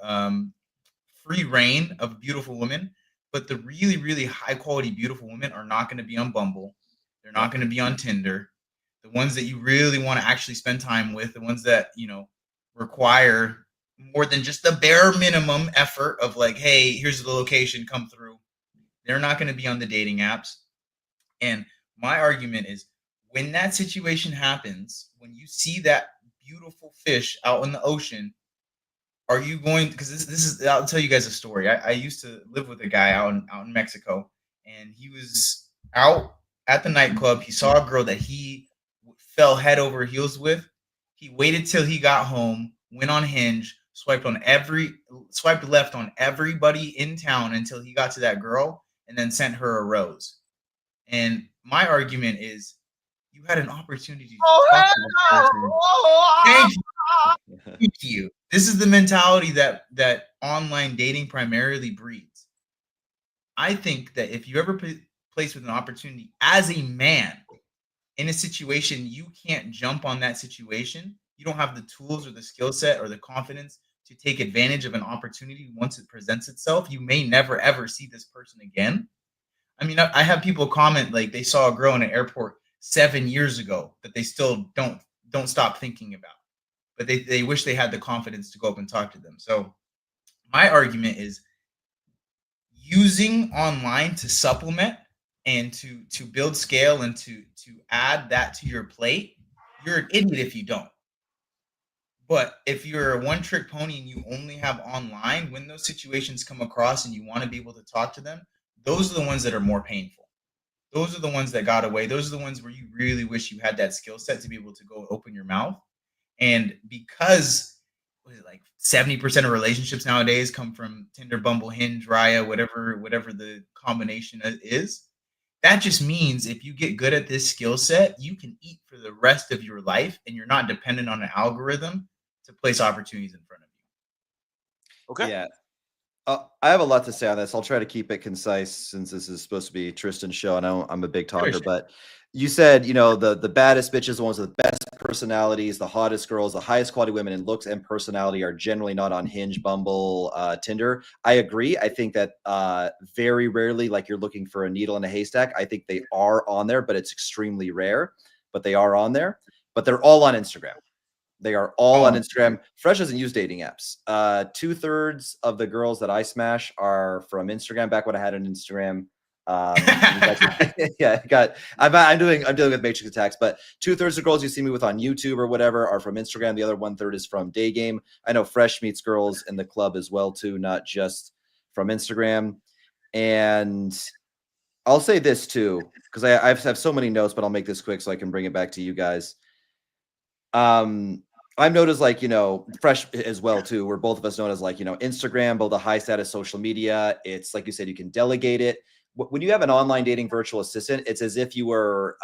free reign of beautiful women. But the really, really high quality beautiful women are not going to be on Bumble. They're not going to be on Tinder. The ones that you really want to actually spend time with, the ones that require more than just the bare minimum effort of like, hey, here's the location, come through. They're not going to be on the dating apps. And my argument is when that situation happens, when you see that beautiful fish out in the ocean, are you going, because this is, I'll tell you guys a story. I used to live with a guy out in Mexico, and he was out at the nightclub. He saw a girl that he fell head over heels with. He waited till he got home, went on Hinge, swiped left on everybody in town until he got to that girl, and then sent her a rose. And my argument is, you had an opportunity to talk to this person. Thank you. Thank you. This is the mentality that online dating primarily breeds. I think that if you ever placed with an opportunity as a man in a situation, you can't jump on that situation. You don't have the tools or the skill set or the confidence to take advantage of an opportunity once it presents itself. You may never, ever see this person again. I mean, I have people comment like they saw a girl in an airport 7 years ago that they still don't stop thinking about, but they wish they had the confidence to go up and talk to them. So my argument is using online to supplement and to build scale and to add that to your plate. You're an idiot if you don't. But if you're a one-trick pony and you only have online, when those situations come across and you want to be able to talk to them, those are the ones that are more painful. those are the ones that got away. Those are the ones where you really wish you had that skill set to be able to go open your mouth. And because what is it, like 70% of relationships nowadays come from Tinder, Bumble, Hinge, Raya, whatever the combination is, that just means if you get good at this skill set, you can eat for the rest of your life and you're not dependent on an algorithm to place opportunities in front of you. Okay. Yeah. I have a lot to say on this. I'll try to keep it concise since this is supposed to be Tristan's show. I know I'm a big talker, Sure. but you said, the baddest bitches, the ones with the best personalities, the hottest girls, the highest quality women in looks and personality are generally not on Hinge, Bumble, Tinder. I agree. I think that very rarely, like you're looking for a needle in a haystack. I think they are on there, but it's extremely rare. But they are on there. But they're all on Instagram. They are all on Instagram. Fresh doesn't use dating apps. 2/3 of the girls that I smash are from Instagram. Back when I had an Instagram, I'm dealing with matrix attacks. But 2/3 of girls you see me with on YouTube or whatever are from Instagram. The other 1/3 is from day game. I know Fresh meets girls in the club as well too, not just from Instagram. And I'll say this too, because I have so many notes, but I'll make this quick so I can bring it back to you guys. I've noticed, like, Fresh as well too, where both of us known as, like, Instagram, both a high status social media. It's like you said, you can delegate it. When you have an online dating virtual assistant, it's as if you were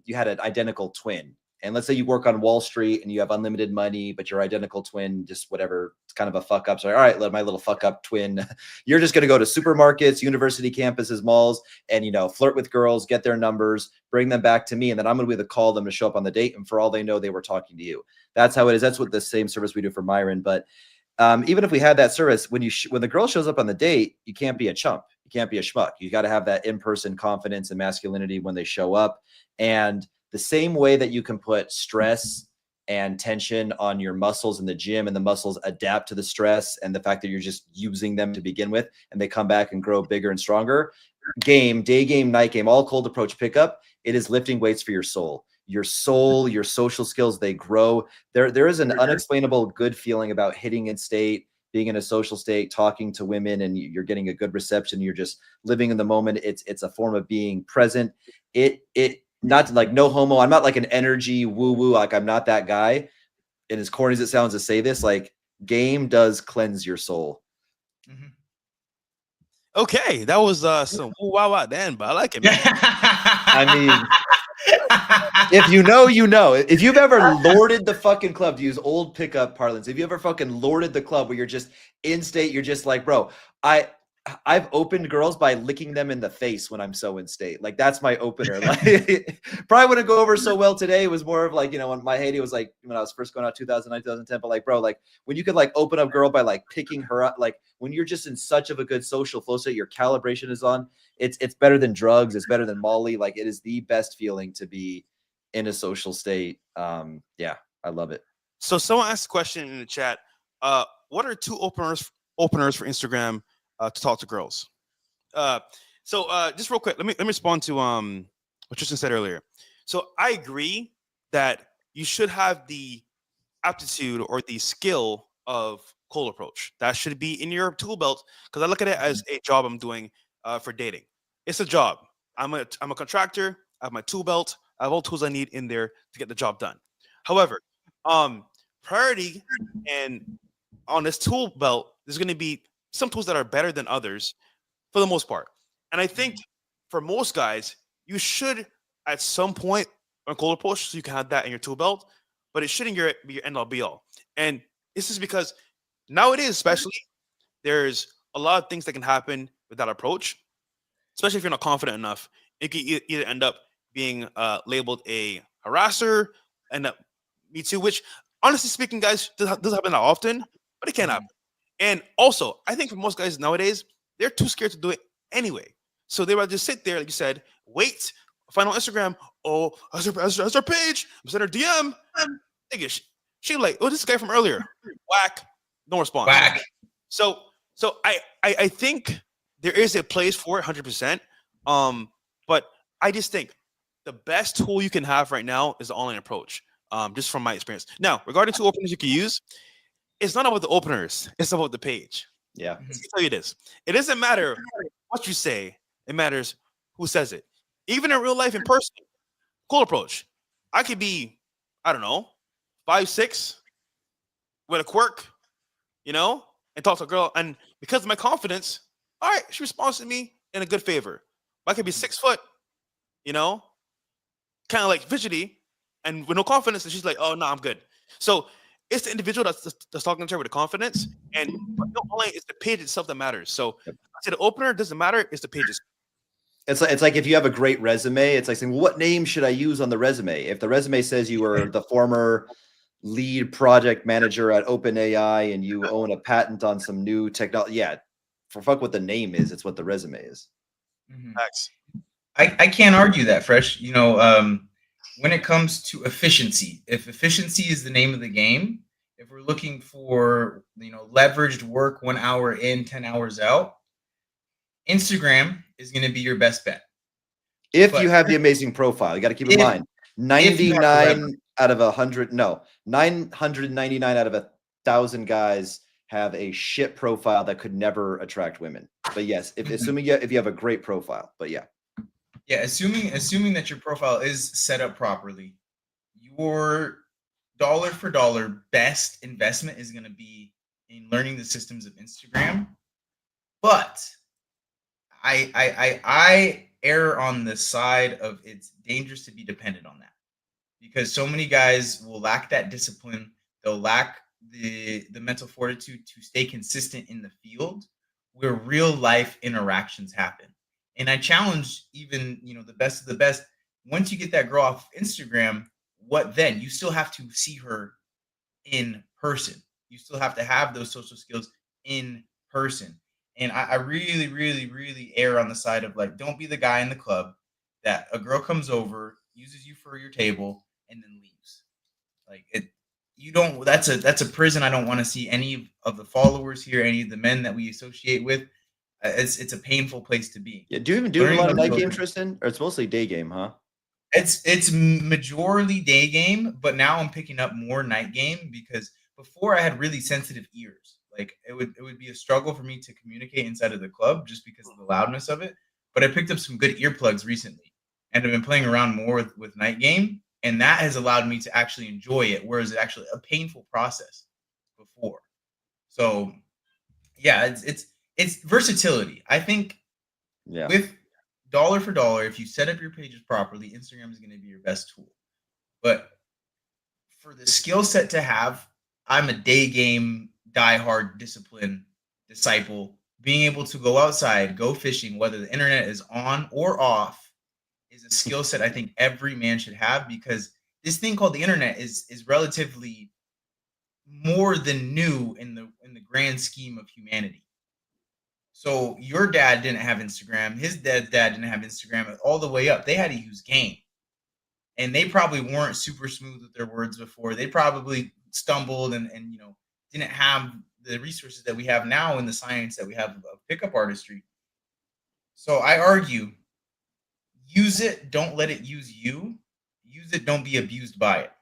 you had an identical twin. And let's say you work on Wall Street and you have unlimited money, but your identical twin, just whatever, it's kind of a fuck up. So, all right, my little fuck up twin, you're just going to go to supermarkets, university campuses, malls, and, flirt with girls, get their numbers, bring them back to me. And then I'm going to be able to call them to show up on the date. And for all they know, they were talking to you. That's how it is. That's what the same service we do for Myron. But even if we had that service, when the girl shows up on the date, you can't be a chump. You can't be a schmuck. You got to have that in-person confidence and masculinity when they show up. And the same way that you can put stress and tension on your muscles in the gym, and the muscles adapt to the stress and the fact that you're just using them to begin with, and they come back and grow bigger and stronger. Day game, night game, all cold approach pickup. It is lifting weights for your soul. Your social skills, they grow. There is an unexplainable good feeling about hitting in state, being in a social state, talking to women, and you're getting a good reception. You're just living in the moment. It's a form of being present. It not like, no homo. I'm not like an energy woo-woo. Like, I'm not that guy. And as corny as it sounds to say this, like, game does cleanse your soul. Mm-hmm. Okay, that was some wow then, but I like it, man. I mean, if you know, you know. If you've ever lorded the fucking club, to use old pickup parlance, if you ever fucking lorded the club where you're just in state, you're just like, bro, I've opened girls by licking them in the face when I'm so in state. Like, that's my opener. Like, probably wouldn't go over so well today. It was more of like, when my heyday was like when I was first going out 2009, 2010. But like, bro, like when you could like open up girl by like picking her up, like when you're just in such of a good social flow state, your calibration is on. It's better than drugs. It's better than Molly. Like, it is the best feeling to be in a social state. Yeah, I love it. So someone asked a question in the chat. What are two openers for Instagram to talk to girls? So just real quick, let me respond to what Tristan said earlier. So I agree that you should have the aptitude or the skill of cold approach. That should be in your tool belt, because I look at it as a job I'm doing for dating. It's a job. I'm a contractor. I have my tool belt. I have all tools I need in there to get the job done. However, priority and on this tool belt, there's going to be some tools that are better than others for the most part. And I think for most guys, you should at some point on cold approach, so you can have that in your tool belt, but it shouldn't be your end all be all. And this is because nowadays, especially, there's a lot of things that can happen with that approach, especially if you're not confident enough. It can either end up being labeled a harasser, and me too, which honestly speaking, guys, doesn't happen that often, but it can happen. And also, I think for most guys nowadays, they're too scared to do it anyway. So they rather just sit there, like you said, wait, find on Instagram. Oh, that's her page. I'm sending her DM. Nigga, she like, oh, this is a guy from earlier. Whack. No response. Whack. So I think there is a place for it, 100%. But I just think the best tool you can have right now is the online approach. Just from my experience. Now, regarding two openers you can use, it's not about the openers. It's about the page. Yeah. Let me tell you this. It doesn't matter what you say. It matters who says it. Even in real life, in person, cool approach. I could be, I don't know, 5'6" with a quirk, and talk to a girl. And because of my confidence, all right, she responds to me in a good favor. I could be 6 foot, you know, kind of like fidgety, and with no confidence, and she's like, "Oh no, I'm good." So it's the individual that's talking to her with the confidence, and not only it's the page itself that matters. So I say the opener doesn't matter; it's the pages. It's like if you have a great resume, it's like saying, well, what name should I use on the resume? If the resume says you were the former lead project manager at OpenAI and you own a patent on some new technology, yeah, for fuck what the name is, it's what the resume is. Facts. I can't argue that, Fresh. When it comes to efficiency, if efficiency is the name of the game, if we're looking for leveraged work 1 hour in, 10 hours out, Instagram is going to be your best bet. If you have the amazing profile, you got to keep in mind 99 out of 100, no, 999 out of 1,000 guys have a shit profile that could never attract women. But yes, assuming if you have a great profile, but yeah. Yeah, assuming that your profile is set up properly, your dollar for dollar best investment is going to be in learning the systems of Instagram. But I err on the side of it's dangerous to be dependent on that, because so many guys will lack that discipline. They'll lack the mental fortitude to stay consistent in the field where real life interactions happen. And I challenge even the best of the best. Once you get that girl off Instagram, what then? You still have to see her in person. You still have to have those social skills in person. And I really, really, really err on the side of like, don't be the guy in the club that a girl comes over, uses you for your table, and then leaves. Like that's a prison. I don't want to see any of the followers here, any of the men that we associate with. It's a painful place to be. Yeah, do you even do a lot of night game, Tristan? Or it's mostly day game, huh? It's majority day game, but now I'm picking up more night game because before I had really sensitive ears. Like it would be a struggle for me to communicate inside of the club just because of the loudness of it. But I picked up some good earplugs recently, and I've been playing around more with night game, and that has allowed me to actually enjoy it, whereas it's actually a painful process before. So yeah, it's versatility. I think with dollar for dollar, if you set up your pages properly, Instagram is going to be your best tool. But for the skill set to have, I'm a day game, diehard discipline disciple. Being able to go outside, go fishing, whether the internet is on or off, is a skill set I think every man should have, because this thing called the internet is relatively more than new in the grand scheme of humanity. So your dad didn't have Instagram. His dad didn't have Instagram all the way up. They had to use game. And they probably weren't super smooth with their words before. They probably stumbled and didn't have the resources that we have now in the science that we have of pickup artistry. So I argue, use it. Don't let it use you. Use it. Don't be abused by it.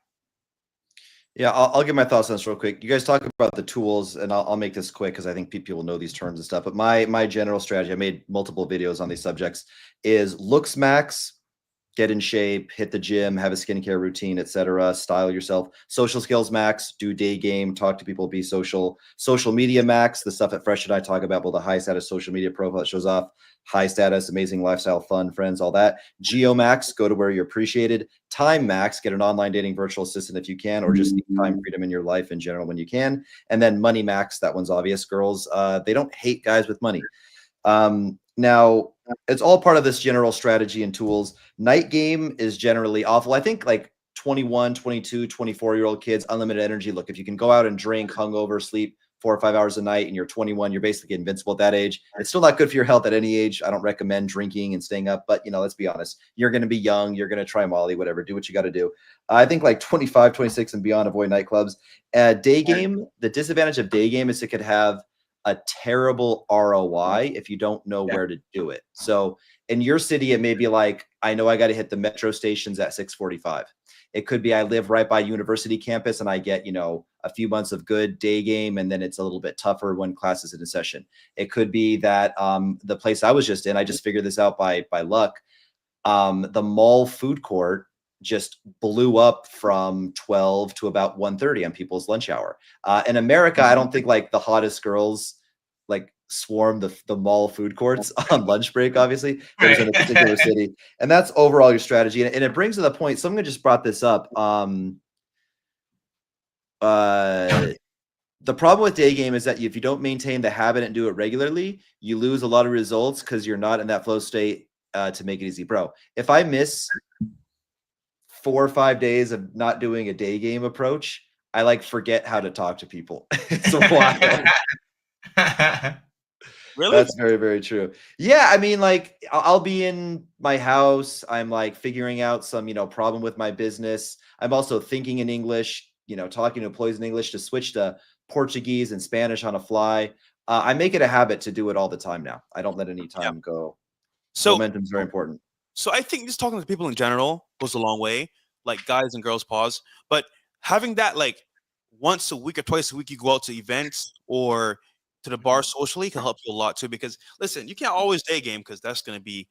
Yeah, I'll give my thoughts on this real quick. You guys talk about the tools, and I'll make this quick because I think people know these terms and stuff. But my general strategy, I made multiple videos on these subjects, is looks max, get in shape, hit the gym, have a skincare routine, etc. Style yourself. Social skills max, do day game, talk to people, be social. Social media max, the stuff that Fresh and I talk about, well, the high status social media profile that shows off high status, amazing lifestyle, fun, friends, all that. Geo max, go to where you're appreciated. Time max, get an online dating virtual assistant if you can, or just time freedom in your life in general when you can. And then money max, that one's obvious. Girls, they don't hate guys with money. Now, it's all part of this general strategy and tools. Night game is generally awful. I think like 21, 22, 24-year-old kids, unlimited energy. Look, if you can go out and drink, hungover, sleep 4 or 5 hours a night, and you're 21, you're basically invincible at that age. It's still not good for your health at any age. I don't recommend drinking and staying up, but let's be honest. You're going to be young. You're going to try Molly, whatever. Do what you got to do. I think like 25, 26 and beyond, avoid nightclubs. Day game, the disadvantage of day game is it could have a terrible ROI if you don't know where to do it. So in your city, it may be like, I know I got to hit the metro stations at 6:45. It could be I live right by university campus and I get, a few months of good day game, and then it's a little bit tougher when class is in a session. It could be that the place I was just in, I just figured this out by luck. the mall food court just blew up from 12 to about 1:30 on people's lunch hour. In America, I don't think like the hottest girls like swarm the mall food courts on lunch break, obviously. There's in a particular city. And that's overall your strategy. And it brings to the point, someone just brought this up. The problem with day game is that if you don't maintain the habit and do it regularly, you lose a lot of results because you're not in that flow state to make it easy. Bro, if I miss 4 or 5 days of not doing a day game approach, I like forget how to talk to people. It's wild. Really? That's very, very true. Yeah, I mean, like I'll be in my house. I'm like figuring out some, problem with my business. I'm also thinking in English, talking to employees in English to switch to Portuguese and Spanish on a fly. I make it a habit to do it all the time now. I don't let any time go. So Momentum is very important. So I think just talking to people in general goes a long way, like guys and girls pause. But having that like once a week or twice a week, you go out to events or to the bar socially can help you a lot too. Because listen, you can't always day game because that's going to be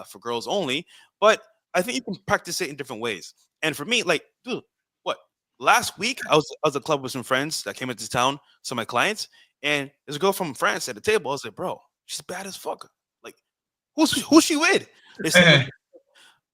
for girls only. But I think you can practice it in different ways. And for me, like, dude, what? Last week I was at a club with some friends that came into town, some of my clients, and there's a girl from France at the table. I was like, bro, she's bad as fuck. Like, who's she with? They said,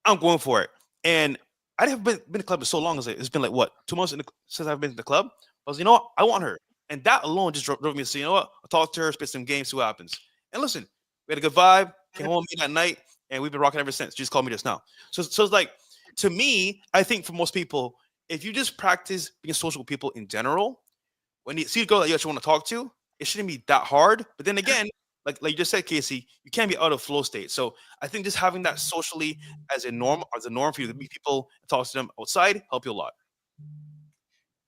I'm going for it. And I haven't been to the club in so long. It's been like, what, 2 months since I've been to the club? I was, what? I want her. And that alone just drove me to say, you know what? I'll talk to her, spit some games, see what happens. And listen, we had a good vibe, came home with me that night, and we've been rocking ever since. She just called me just now. So it's like, to me, I think for most people, if you just practice being social with people in general, when you see a girl that you actually want to talk to, it shouldn't be that hard. But then again, like you just said, Casey, you can't be out of flow state. So I think just having that socially as a norm for you to meet people and talk to them outside help you a lot.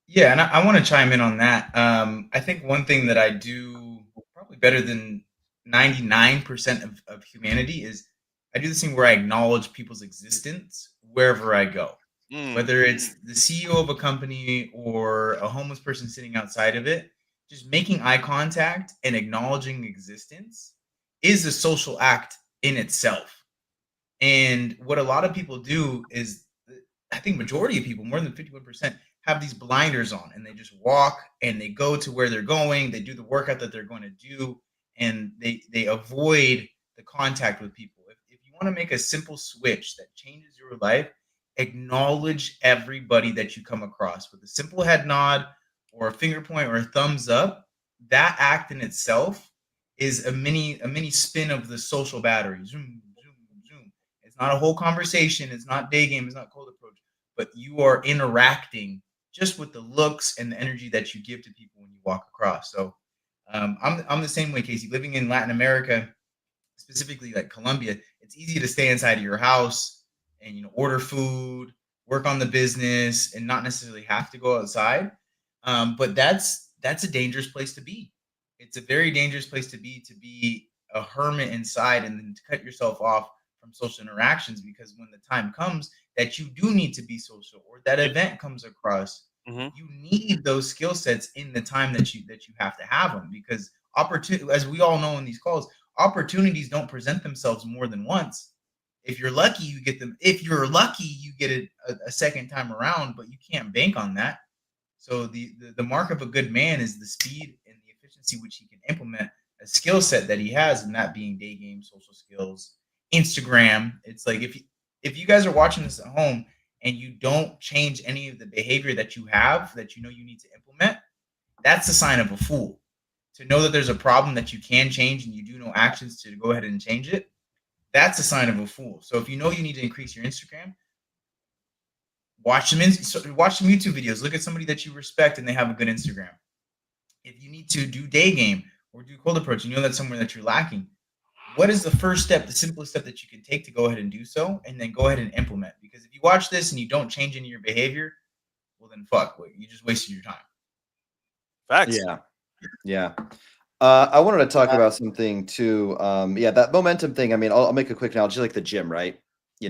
Yeah, and I want to chime in on that. I think one thing that I do probably better than 99% of humanity is I do this thing where I acknowledge people's existence wherever I go. Whether it's the CEO of a company or a homeless person sitting outside of it, just making eye contact and acknowledging existence is a social act in itself. And what a lot of people do is, I think majority of people, more than 51%, have these blinders on and they just walk and they go to where they're going. They do the workout that they're going to do and they avoid the contact with people. If you want to make a simple switch that changes your life, acknowledge everybody that you come across with a simple head nod or a finger point or a thumbs up. That act in itself is a mini spin of the social battery. Zoom, zoom, zoom. It's not a whole conversation. It's not day game. It's not cold approach, but you are interacting just with the looks and the energy that you give to people when you walk across. So I'm the same way, Casey. Living in Latin America, specifically like Colombia, it's easy to stay inside of your house and order food, work on the business, and not necessarily have to go outside. But that's a dangerous place to be. It's a very dangerous place to be a hermit inside and then to cut yourself off from social interactions, because when the time comes that you do need to be social or that event comes across, you need those skill sets in the time that you have to have them, because opportunity, as we all know in these calls, opportunities don't present themselves more than once. If you're lucky, you get them. If you're lucky, you get it a second time around, but you can't bank on that. So the mark of a good man is the speed and the efficiency which he can implement a skill set that he has, and that being day game, social skills, Instagram. It's like if you guys are watching this at home and you don't change any of the behavior that you have that you need to implement, that's a sign of a fool. To know that there's a problem that you can change and you do no actions to go ahead and change it, that's a sign of a fool. So if you know you need to increase your Instagram, watch some YouTube videos. Look at somebody that you respect and they have a good Instagram. If you need to do day game or do cold approach, that's somewhere that you're lacking. What is the first step, the simplest step that you can take to go ahead and do so, and then go ahead and implement? Because if you watch this and you don't change any of your behavior, well then you just wasted your time. Facts. Yeah. I wanted to talk about something too. That momentum thing. I mean, I'll make a quick analogy, like the gym, right? You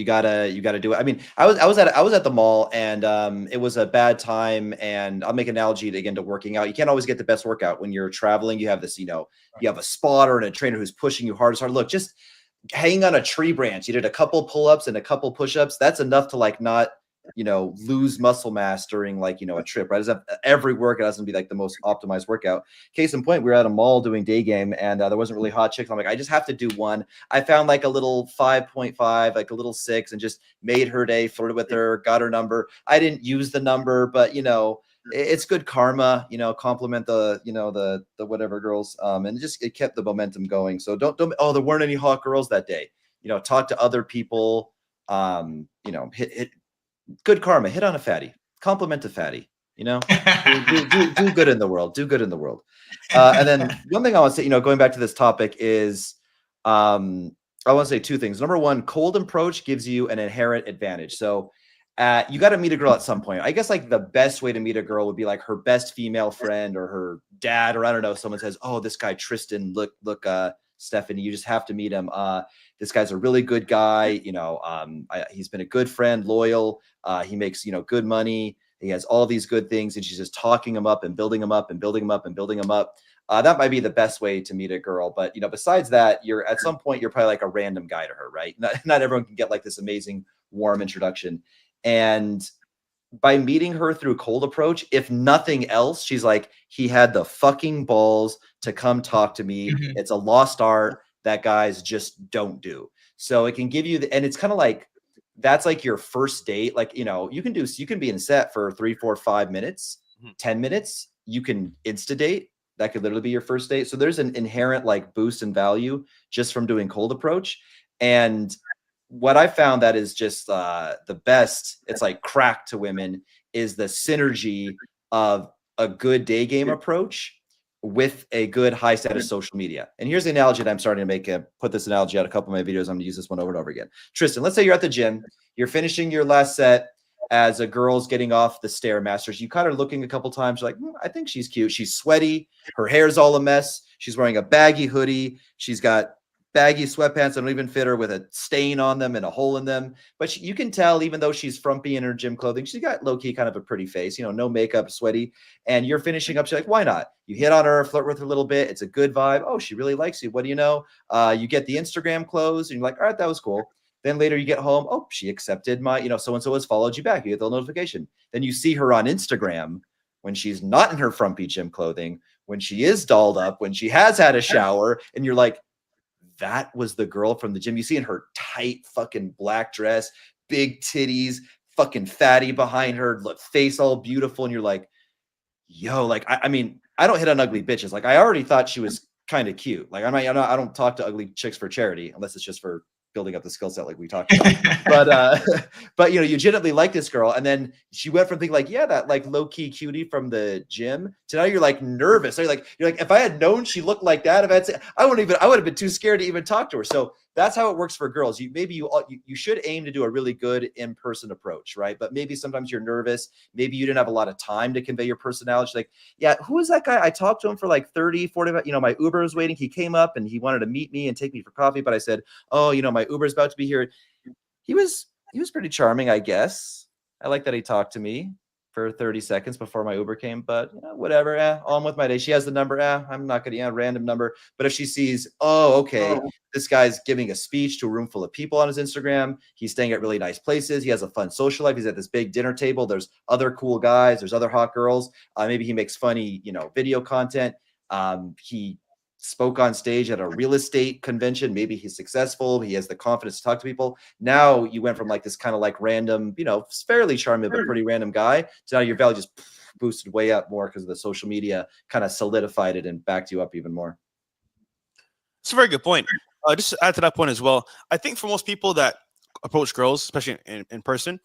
gotta do it. I mean, I was at the mall and it was a bad time. And I'll make an analogy again to working out. You can't always get the best workout when you're traveling. You have this, you have a spotter and a trainer who's pushing you hard as hard. Look, just hanging on a tree branch. You did a couple pull-ups and a couple push-ups. That's enough to like not, lose muscle mass during like, a trip, right? Every workout doesn't be like the most optimized workout. Case in point, we were at a mall doing day game and there wasn't really hot chicks. I'm like, I just have to do one. I found like a little 5.5, like a little 6 and just made her day, flirted with her, got her number. I didn't use the number, but it's good karma, compliment the whatever girls. And it kept the momentum going. So don't, there weren't any hot girls that day, talk to other people, hit good karma, hit on a fatty, compliment a fatty, do good in the world, do good in the world. And then one thing I want to say, going back to this topic is, I want to say two things. Number one, cold approach gives you an inherent advantage. So you got to meet a girl at some point. I guess like the best way to meet a girl would be like her best female friend or her dad, or I don't know, someone says, oh, this guy, Tristan, look, Stephanie, you just have to meet him. This guy's a really good guy. He's been a good friend, loyal. He makes, good money. He has all these good things. And she's just talking him up and building him up and building him up and building him up. That might be the best way to meet a girl. But, besides that, at some point, you're probably like a random guy to her, right? Not everyone can get like this amazing, warm introduction. And by meeting her through cold approach, if nothing else, she's like, he had the fucking balls to come talk to me. It's a lost art that guys just don't do. So it can give you and it's kind of like, that's like your first date. Like, you can be in set for 3, 4, 5 minutes, 10 minutes. You can insta date. That could literally be your first date. So there's an inherent like boost in value just from doing cold approach. And what I found that is just the best, it's like crack to women, is the synergy of a good day game approach with a good high status social media. And here's the analogy that I'm starting to make. Put this analogy out a couple of my videos. I'm going to use this one over and over again. Tristan, let's say you're at the gym. You're finishing your last set as a girl's getting off the Stairmasters. You kind of looking a couple times. You're like, I think she's cute. She's sweaty. Her hair's all a mess. She's wearing a baggy hoodie. She's got baggy sweatpants that don't even fit her, with a stain on them and a hole in them. But you can tell, even though she's frumpy in her gym clothing, she's got low-key kind of a pretty face, no makeup, sweaty. And you're finishing up. She's like, why not? You hit on her, flirt with her a little bit. It's a good vibe. Oh, she really likes you. What do you know? You get the Instagram closed and you're like, all right, that was cool. Then later you get home. Oh, she accepted my, so-and-so has followed you back. You get the notification. Then you see her on Instagram when she's not in her frumpy gym clothing, when she is dolled up, when she has had a shower, and you're like, that was the girl from the gym. You see in her tight fucking black dress, big titties, fucking fatty behind her, face all beautiful. And you're like, yo, like, I mean, I don't hit on ugly bitches. Like, I already thought she was kind of cute. Like, I don't talk to ugly chicks for charity, unless it's just for building up the skill set like we talked about. But you legitimately like this girl, and then she went from thinking like, yeah, that like low-key cutie from the gym, to now you're like nervous. So you're like, if I had known she looked like that, I would have been too scared to even talk to her. So that's how it works for girls. You should aim to do a really good in-person approach, right? But maybe sometimes you're nervous. Maybe you didn't have a lot of time to convey your personality. Like, yeah, who is that guy? I talked to him for like 30, 40 minutes. My Uber was waiting. He came up and he wanted to meet me and take me for coffee. But I said, oh, my Uber's about to be here. He was pretty charming, I guess. I like that he talked to me for 30 seconds before my Uber came, but whatever. On with my day. She has the number. I'm not going to, random number. But if she sees, oh, okay, this guy's giving a speech to a room full of people on his Instagram. He's staying at really nice places. He has a fun social life. He's at this big dinner table. There's other cool guys. There's other hot girls. Maybe he makes funny, video content. He spoke on stage at a real estate convention. Maybe he's successful. He has the confidence to talk to people. Now you went from like this kind of like random, fairly charming, but pretty random guy, to now your value just boosted way up more because of the social media kind of solidified it and backed you up even more. It's a very good point. Just to add to that point as well, I think for most people that approach girls, especially in person,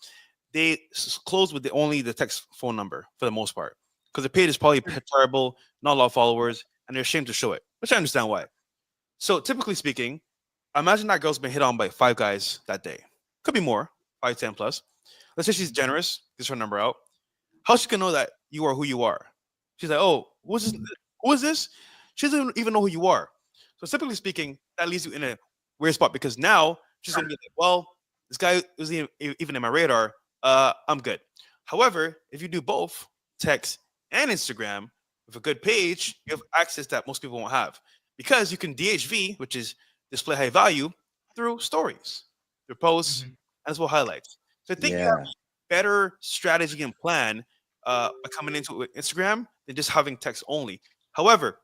they close with only the text phone number for the most part, because the page is probably terrible, not a lot of followers, and they're ashamed to show it, which I understand why. So typically speaking, imagine that girl's been hit on by 5 guys that day. Could be more, 5, 10 plus. Let's say she's generous, gives her number out. How's she gonna know that you are who you are? She's like, oh, who is this? She doesn't even know who you are. So typically speaking, that leaves you in a weird spot, because now she's gonna be like, well, this guy isn't even in my radar. I'm good. However, if you do both text and Instagram with a good page, you have access that most people won't have, because you can DHV, which is display high value, through stories, through posts, and as well highlights. So I think you have Yeah. better strategy and plan by coming into Instagram than just having text only. However,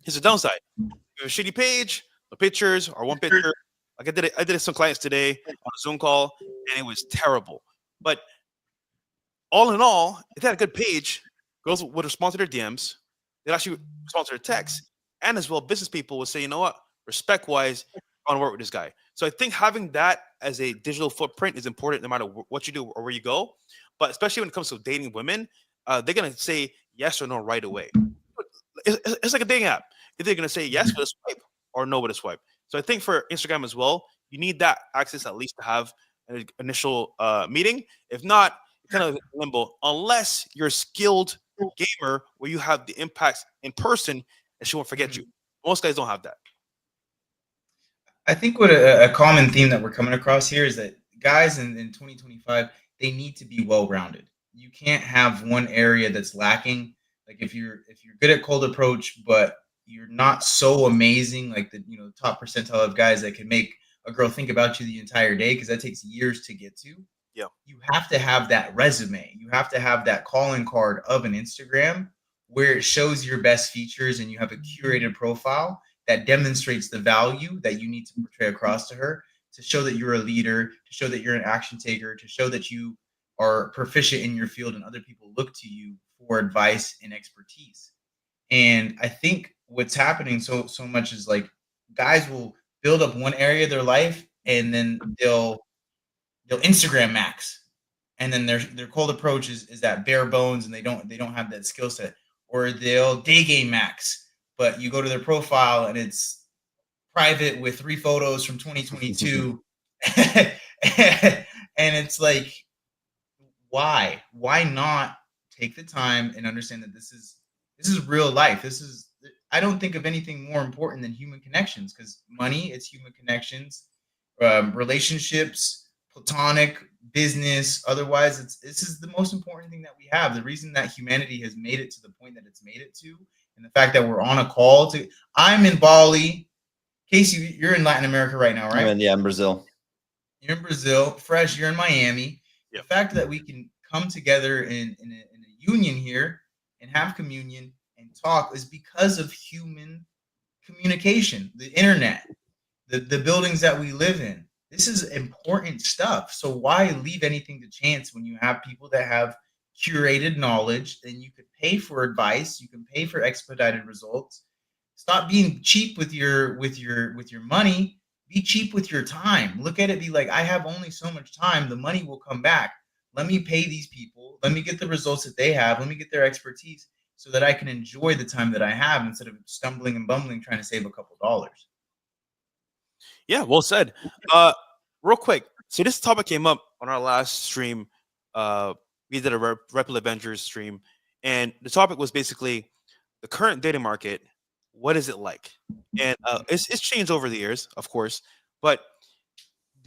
here's the downside: you have a shitty page, no pictures, or one picture. Like I did it some clients today on a Zoom call, and it was terrible. But all in all, if they had a good page, girls would respond to their DMs. They'd actually respond to their texts, and as well, business people would say, you know what, respect wise, I want to work with this guy. So I think having that as a digital footprint is important, no matter what you do or where you go. But especially when it comes to dating women, they're gonna say yes or no right away. It's like a dating app. If they're gonna say yes with a swipe or no with a swipe. So I think for Instagram as well, you need that access at least to have an initial meeting. If not, kind of limbo unless you're a skilled gamer where you have the impacts in person and she won't forget you. Most guys don't have that. I think what a common theme that we're coming across here is that guys in 2025, they need to be well-rounded. You can't have one area that's lacking. Like if you're good at cold approach, but you're not so amazing, like the top percentile of guys that can make a girl think about you the entire day, because that takes years to get to. Yeah. You have to have that resume. You have to have that calling card of an Instagram where it shows your best features and you have a curated profile that demonstrates the value that you need to portray across to her, to show that you're a leader, to show that you're an action taker, to show that you are proficient in your field and other people look to you for advice and expertise. And I think what's happening so much is like guys will build up one area of their life and then they'll Instagram max, and then their cold approach is that bare bones, and they don't have that skill set. Or they'll day game max, but you go to their profile and it's private with 3 photos from 2022, and it's like, why not take the time and understand that this is real life. I don't think of anything more important than human connections, because money, it's human connections, relationships, platonic, business, otherwise this is the most important thing that we have. The reason that humanity has made it to the point that it's made it to, and the fact that we're on a call to, I'm in Bali. Casey, you're in Latin America right now, right? Yeah, in Brazil. You're in Brazil. Fresh, you're in Miami. Yep. The fact that we can come together in a union here and have communion and talk is because of human communication, the internet, the buildings that we live in. This is important stuff. So why leave anything to chance when you have people that have curated knowledge? Then you could pay for advice, you can pay for expedited results. Stop being cheap with your money. Be cheap with your time. Look at it, be like, I have only so much time. The money will come back. Let me pay these people. Let me get the results that they have. Let me get their expertise so that I can enjoy the time that I have instead of stumbling and bumbling trying to save a couple dollars. Yeah, well said. Real quick, so this topic came up on our last stream. We did a Reptile Avengers stream, and the topic was basically the current dating market. What is it like? And it's changed over the years, of course, but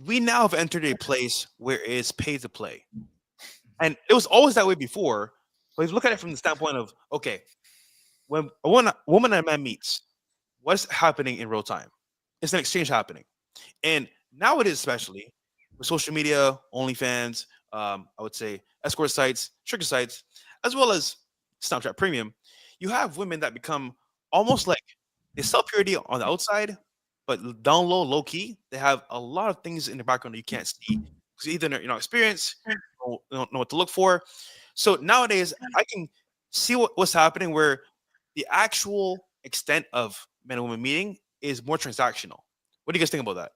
we now have entered a place where it's pay to play, and it was always that way before. But if you look at it from the standpoint of, okay, when a woman and a man meets, what's happening in real time? It's an exchange happening. And nowadays, especially with social media, OnlyFans, I would say escort sites, sugar sites, as well as Snapchat Premium, you have women that become almost like they sell purity on the outside, but down low key, they have a lot of things in the background that you can't see. Because either you're not experienced, or you don't know what to look for. So nowadays, I can see what's happening where the actual extent of men and women meeting is more transactional. What do you guys think about that?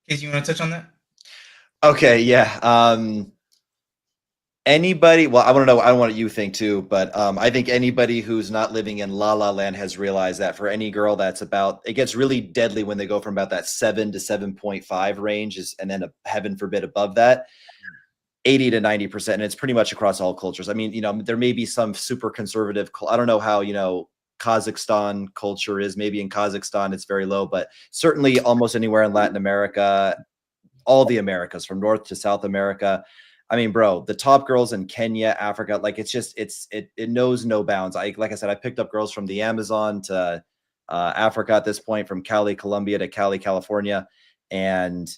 Casey, you want to touch on that? Okay, yeah. Anybody, well, I want to know, I don't want what you think too, but I think anybody who's not living in La La Land has realized that for any girl that's about, it gets really deadly when they go from about that 7 to 7.5 range and then heaven forbid above that, 80 to 90%. And it's pretty much across all cultures. I mean, there may be some super conservative, I don't know how, Kazakhstan culture is. Maybe in Kazakhstan it's very low, but certainly almost anywhere in Latin America, all the Americas from North to South America. I mean, bro, the top girls in Kenya, Africa, like it knows no bounds. Like I said, I picked up girls from the Amazon to Africa at this point, from Cali, Colombia to Cali, California, and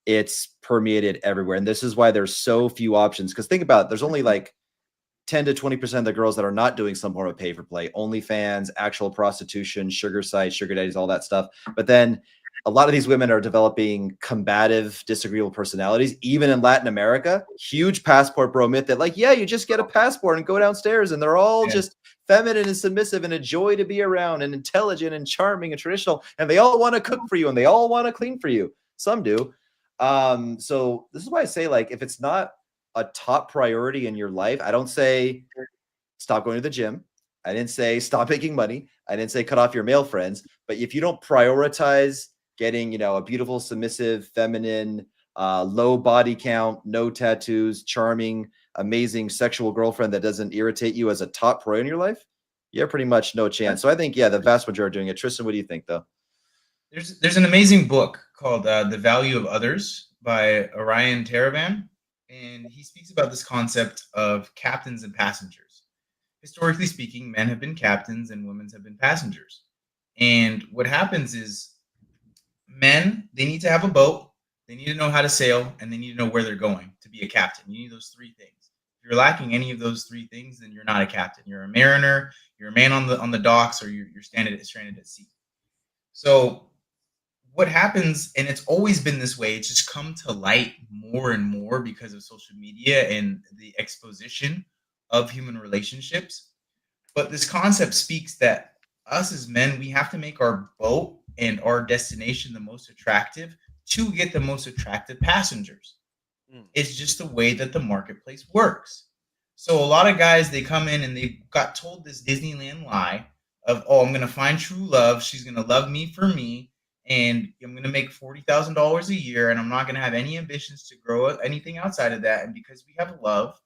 it's permeated everywhere. And this is why there's so few options. Because think about it, there's only like 10 to 20% of the girls that are not doing some form of pay for play, OnlyFans, actual prostitution, sugar sites, sugar daddies, all that stuff. But then a lot of these women are developing combative, disagreeable personalities, even in Latin America. Huge passport bro myth that, like, yeah, you just get a passport and go downstairs and they're all just feminine and submissive and a joy to be around and intelligent and charming and traditional. And they all want to cook for you and they all want to clean for you. Some do. So this is why I say, like, if it's not a top priority in your life, I don't say stop going to the gym. I didn't say stop making money. I didn't say cut off your male friends. But if you don't prioritize getting, you know, a beautiful, submissive, feminine, low body count, no tattoos, charming, amazing sexual girlfriend that doesn't irritate you as a top priority in your life, you're pretty much no chance. So I think, yeah, the vast majority are doing it. Tristan, what do you think, though? There's an amazing book called The Value of Others by Orion Taraban, and he speaks about this concept of captains and passengers. Historically speaking, men have been captains and women have been passengers. And what happens is men, they need to have a boat, they need to know how to sail, and they need to know where they're going to be a captain. You need those three things. If you're lacking any of those three things, then you're not a captain. You're a mariner, you're a man on the docks, or you're stranded at sea. So what happens, and it's always been this way, it's just come to light more and more because of social media and the exposition of human relationships. But this concept speaks that us as men, we have to make our boat and our destination the most attractive to get the most attractive passengers. It's just the way that the marketplace works. So a lot of guys, they come in and they got told this Disneyland lie of, oh, I'm going to find true love. She's going to love me for me. And I'm going to make $40,000 a year, and I'm not going to have any ambitions to grow anything outside of that. And because we have love,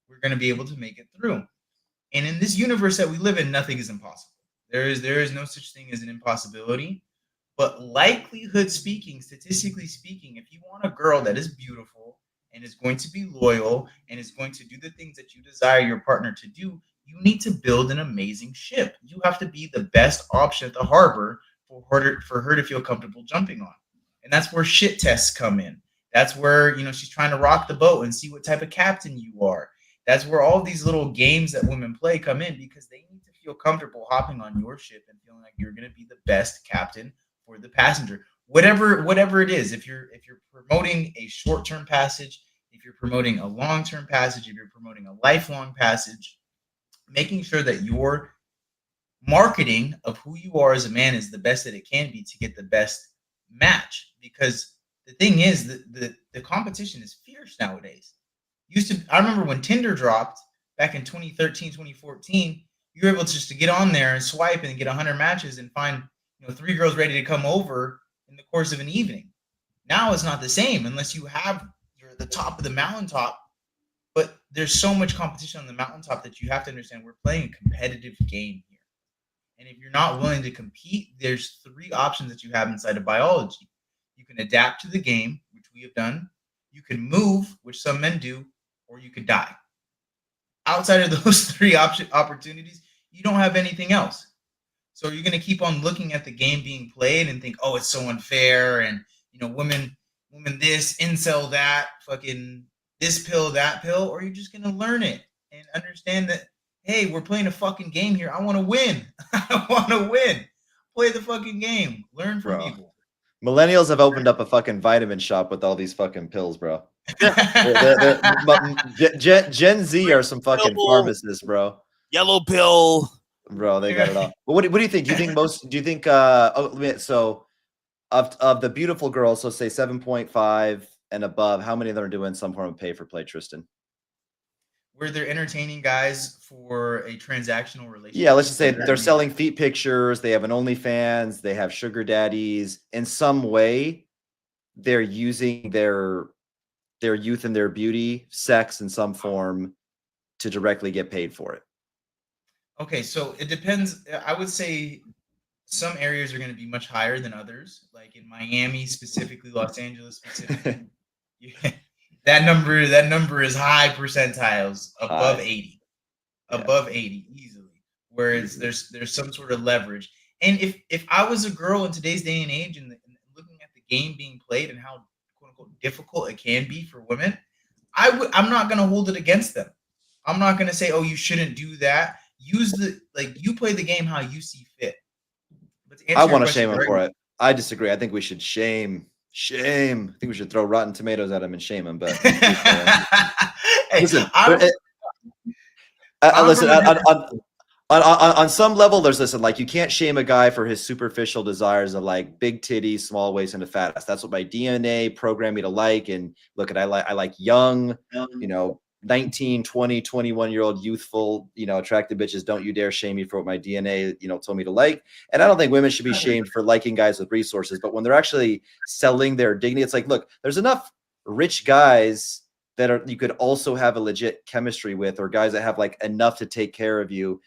we're going to be able to make it through. And in this universe that we live in, nothing is impossible. There is no such thing as an impossibility. But likelihood speaking, statistically speaking, if you want a girl that is beautiful and is going to be loyal and is going to do the things that you desire your partner to do, you need to build an amazing ship. You have to be the best option at the harbor for her to feel comfortable jumping on. And that's where shit tests come in. That's where, she's trying to rock the boat and see what type of captain you are. That's where all these little games that women play come in, because they need to feel comfortable hopping on your ship and feeling like you're going to be the best captain for the passenger. Whatever it is, if you're promoting a short-term passage, if you're promoting a long-term passage, if you're promoting a lifelong passage, making sure that your marketing of who you are as a man is the best that it can be to get the best match. Because the thing is that the competition is fierce nowadays. I remember when Tinder dropped back in 2013, 2014, you were able to get on there and swipe and get 100 matches and find 3 girls ready to come over in the course of an evening. Now it's not the same unless you're at the top of the mountaintop. But there's so much competition on the mountaintop that you have to understand we're playing a competitive game here. And if you're not willing to compete, there's 3 options that you have inside of biology. You can adapt to the game, which we have done. You can move, which some men do, or you could die. Outside of those 3 opportunities, you don't have anything else. So you're going to keep on looking at the game being played and think, oh, it's so unfair. And, women this, incel that, fucking this pill, that pill. Or you're just going to learn it and understand that, hey, we're playing a fucking game here. I want to win. I want to win. Play the fucking game. Learn from people. Millennials have opened up a fucking vitamin shop with all these fucking pills, bro. Gen Z are some fucking pharmacists, bro. Yellow pill. Bro, they got it all. But what do you think? Do you think so of the beautiful girls, so say 7.5 and above, how many of them are doing some form of pay for play, Tristan? Where they're entertaining guys for a transactional relationship. Yeah, let's just say they're selling feet pictures, they have an OnlyFans, they have sugar daddies. In some way, they're using their youth and their beauty, sex in some form to directly get paid for it. Okay, so it depends. I would say some areas are going to be much higher than others. Like in Miami, specifically Los Angeles, specifically. That number is high percentiles, above 80. Above 80 easily. Whereas there's some sort of leverage. And if I was a girl in today's day and age, and looking at the game being played and how quote unquote difficult it can be for women, I'm not going to hold it against them. I'm not going to say, oh, you shouldn't do that. You play the game how you see fit. But to I answer your want to question shame him for it. I disagree. I think we should shame. I think we should throw rotten tomatoes at him and shame him. But Hey, listen, I'm listen. from a different- On some level, there's like you can't shame a guy for his superficial desires of like big titties, small waist, and a fat ass. That's what my DNA programmed me to like. And look, I like young, 19, 20, 21-year-old youthful, attractive bitches. Don't you dare shame me for what my DNA, told me to like. And I don't think women should be shamed for liking guys with resources. But when they're actually selling their dignity, it's like, look, there's enough rich guys that you could also have a legit chemistry with, or guys that have like enough to take care of you.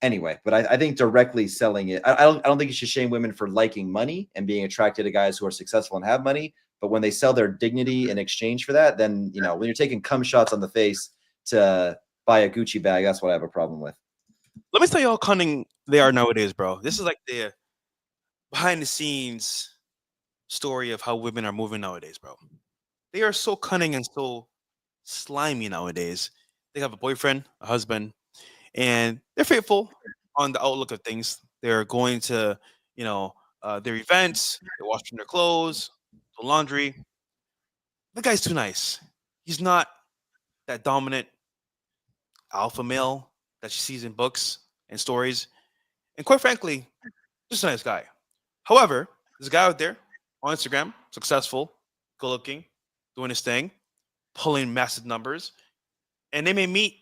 Anyway, but I think directly selling it, I don't think you should shame women for liking money and being attracted to guys who are successful and have money. But when they sell their dignity in exchange for that, then when you're taking cum shots on the face to buy a Gucci bag, that's what I have a problem with. Let me tell you how cunning they are nowadays, bro. This is like the behind the scenes story of how women are moving nowadays, bro. They are so cunning and so slimy nowadays. They have a boyfriend, a husband, and they're faithful on the outlook of things. They're going to, their events. They're washing their clothes, the laundry. The guy's too nice. He's not that dominant alpha male that she sees in books and stories. And quite frankly, just a nice guy. However, there's a guy out there on Instagram, successful, good looking, doing his thing, pulling massive numbers, and they may meet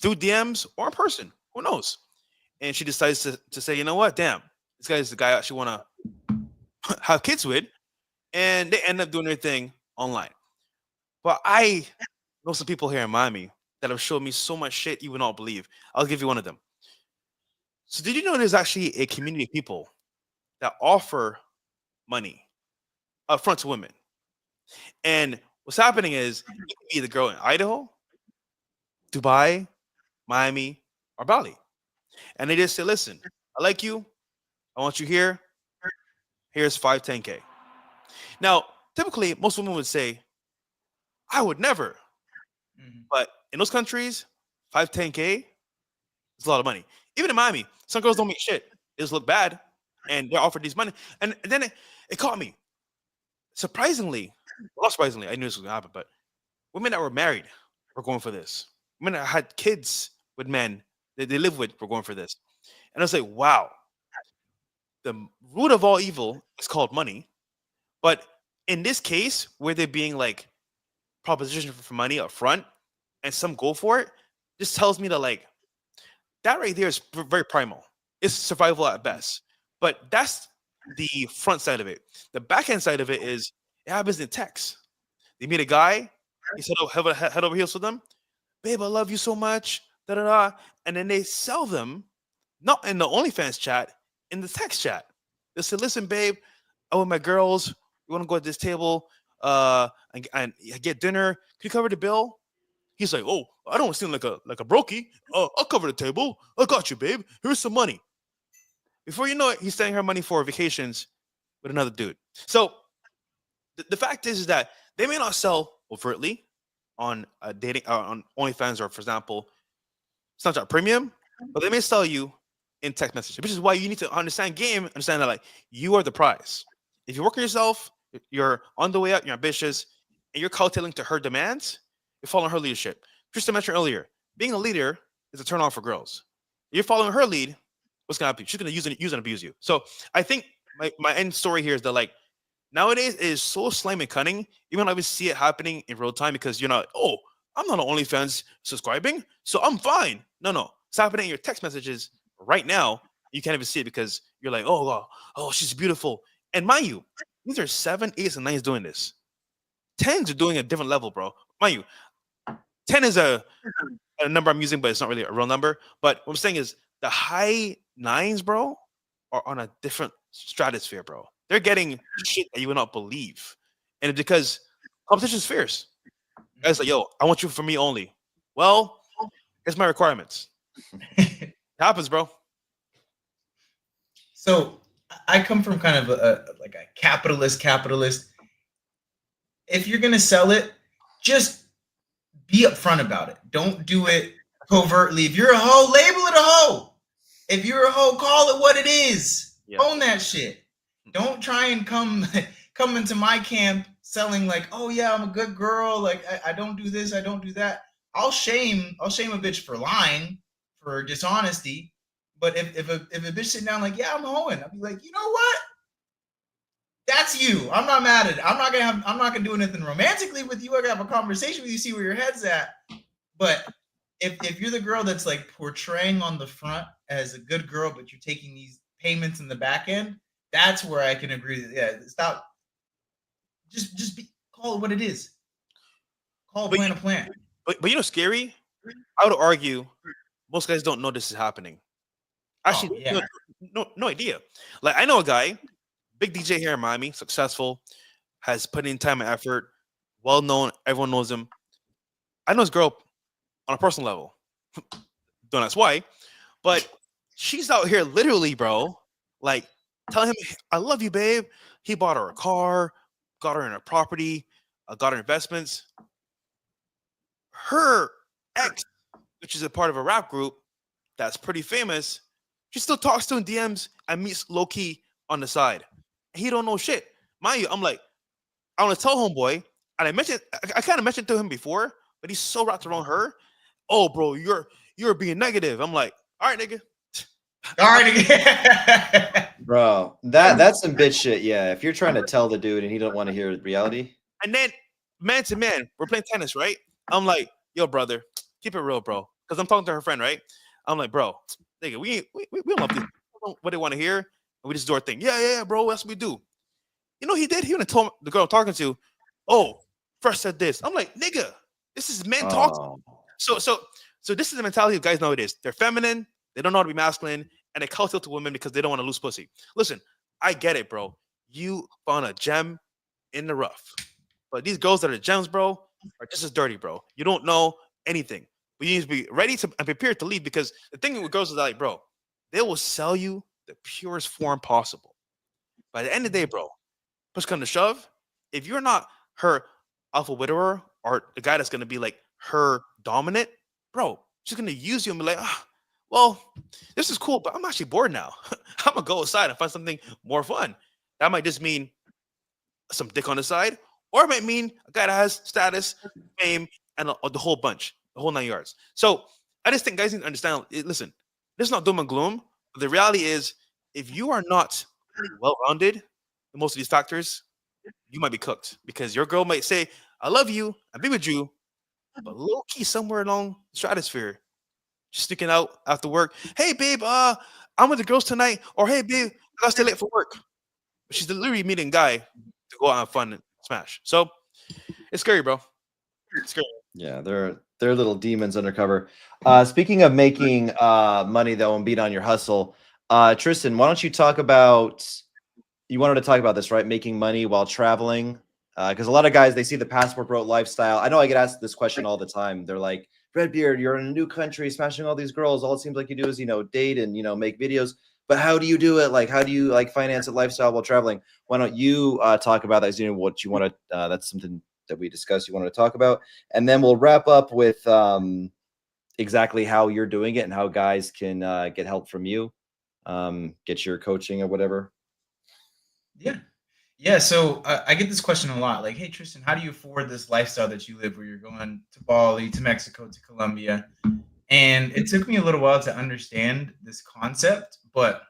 through DMs or in person. Who knows? And she decides to say, you know what? Damn, this guy is the guy I actually want to have kids with. And they end up doing their thing online. But I know some people here in Miami that have showed me so much shit you would not believe. I'll give you one of them. So did you know there's actually a community of people that offer money upfront to women? And what's happening is you can be the girl in Idaho, Dubai, Miami, or Bali. And they just say, listen, I like you. I want you here. Here's 5, 10K. Now, typically, most women would say, I would never. But in those countries, 5, 10K is a lot of money. Even in Miami, some girls don't make shit. They just look bad. And they're offered these money. And then it caught me. Surprisingly, well, not surprisingly, I knew this was going to happen, but women that were married were going for this. Women that had kids with men that they live with were going for this. And I was like, wow. The root of all evil is called money. But in this case, where they're being like proposition for money up front and some go for it, just tells me that like that right there is very primal. It's survival at best. But that's the front side of it. The back end side of it is it happens in text. They meet a guy, he said, oh, head over heels for them. Babe, I love you so much. Da da da. And then they sell them, not in the OnlyFans chat, in the text chat. They say, listen, babe, I'm with my girls. We want to go to this table and get dinner. Can you cover the bill? He's like, oh, I don't seem like a brokey. I'll cover the table. I got you, babe. Here's some money. Before you know it, he's sending her money for vacations with another dude. So the fact is that they may not sell overtly on dating on OnlyFans or, for example, Snapchat Premium, but they may sell you in text messages, which is why you need to understand that like you are the prize. If you work on yourself, you're on the way up, you're ambitious, and you're kowtowing to her demands, you're following her leadership. Krista mentioned earlier, being a leader is a turn on for girls. You're following her lead, what's gonna happen? She's gonna use and abuse you. So I think my end story here is that like nowadays it is so slimy and cunning, even though I see it happening in real time because you're not, oh, I'm not on OnlyFans subscribing, so I'm fine. No. It's happening in your text messages right now. You can't even see it because you're like, oh, wow, oh, she's beautiful. And mind you, these are 7, 8s, and 9s doing this. 10s are doing a different level, bro. Mind you, 10 is a number I'm using, but it's not really a real number. But what I'm saying is the high 9s, bro, are on a different stratosphere, bro. They're getting shit that you would not believe. And it's because competition is fierce. Guys like, yo, I want you for me only. Well, here's my requirements. It happens, bro. So I come from kind of a like a capitalist. If you're gonna sell it, just be upfront about it. Don't do it covertly. If you're a hoe, label it a hoe. If you're a hoe, call it what it is. Yeah. Own that shit. Don't try and come into my camp selling like, oh yeah, I'm a good girl. Like I don't do this, I don't do that. I'll shame a bitch for lying, for dishonesty. But if a bitch sitting down like, yeah, I'm hoeing, I'll be like, you know what? That's you. I'm not mad at it. I'm not gonna do anything romantically with you. I gotta have a conversation with you, see where your head's at. But if you're the girl that's like portraying on the front as a good girl, but you're taking these payments in the back end, that's where I can agree that, yeah, stop. Just call it what it is. Call a plan a plan. But you know, scary. I would argue most guys don't know this is happening. Actually, yeah. no idea. Like I know a guy, big DJ here in Miami, successful, has put in time and effort, well known. Everyone knows him. I know his girl on a personal level. Don't ask why, but she's out here literally, bro, like telling him, I love you, babe. He bought her a car, got her in a property, got her investments. Her ex, which is a part of a rap group that's pretty famous, she still talks to him in DMs and meets low-key on the side. He don't know shit. Mind you, I'm like, I want to tell homeboy, and I kind of mentioned to him before, but he's so wrapped around her. Oh, bro, you're being negative. I'm like, all right, nigga. All right, bro. That's some bitch shit. Yeah, if you're trying to tell the dude and he don't want to hear reality. And then, man to man, we're playing tennis, right? I'm like, yo, brother, keep it real, bro. Because I'm talking to her friend, right? I'm like, bro, nigga, we don't love this. What they want to hear, and we just do our thing. Yeah, bro. That's what we do. You know, he did. He went and told the girl I'm talking to, oh, Fresh said this. I'm like, nigga, this is men talking. So this is the mentality of guys nowadays. They're feminine. They don't know how to be masculine, and they kowtow to women because they don't want to lose pussy. Listen, I get it, bro. You found a gem in the rough, but these girls that are gems, bro, are just as dirty, bro. You don't know anything, but you need to be ready to and prepared to leave, because the thing with girls is like, bro, they will sell you the purest form possible. By the end of the day, bro, push come to shove, if you're not her alpha widower or the guy that's gonna be like her dominant, bro, she's gonna use you and be like, well, this is cool, but I'm actually bored now. I'm gonna go outside and find something more fun. That might just mean some dick on the side, or it might mean a guy that has status, fame, and the whole bunch, the whole 9 yards. So I just think guys need to understand. Listen, this is not doom and gloom. The reality is, if you are not well-rounded in most of these factors, you might be cooked, because your girl might say, I love you, I'll be with you, but low-key somewhere along the stratosphere, she's sneaking out after work. Hey, babe, I'm with the girls tonight. Or, hey, babe, I got stay late for work. But she's literally meeting a guy to go out and have fun and smash. So it's scary, bro. It's scary. Yeah, they're little demons undercover. Speaking of making money though and being on your hustle, Tristan, why don't you talk about? You wanted to talk about this, right? Making money while traveling, because a lot of guys, they see the passport bro lifestyle. I know I get asked this question all the time. They're like, Redbeard, you're in a new country, smashing all these girls. All it seems like you do is date and make videos. But how do you do it? Like, how do you finance a lifestyle while traveling? Why don't you talk about that? What you want to? That's something that we discussed. You wanted to talk about, and then we'll wrap up with exactly how you're doing it and how guys can get help from you, get your coaching or whatever. Yeah. So I get this question a lot. Like, hey, Tristan, how do you afford this lifestyle that you live, where you're going to Bali, to Mexico, to Colombia? And it took me a little while to understand this concept. But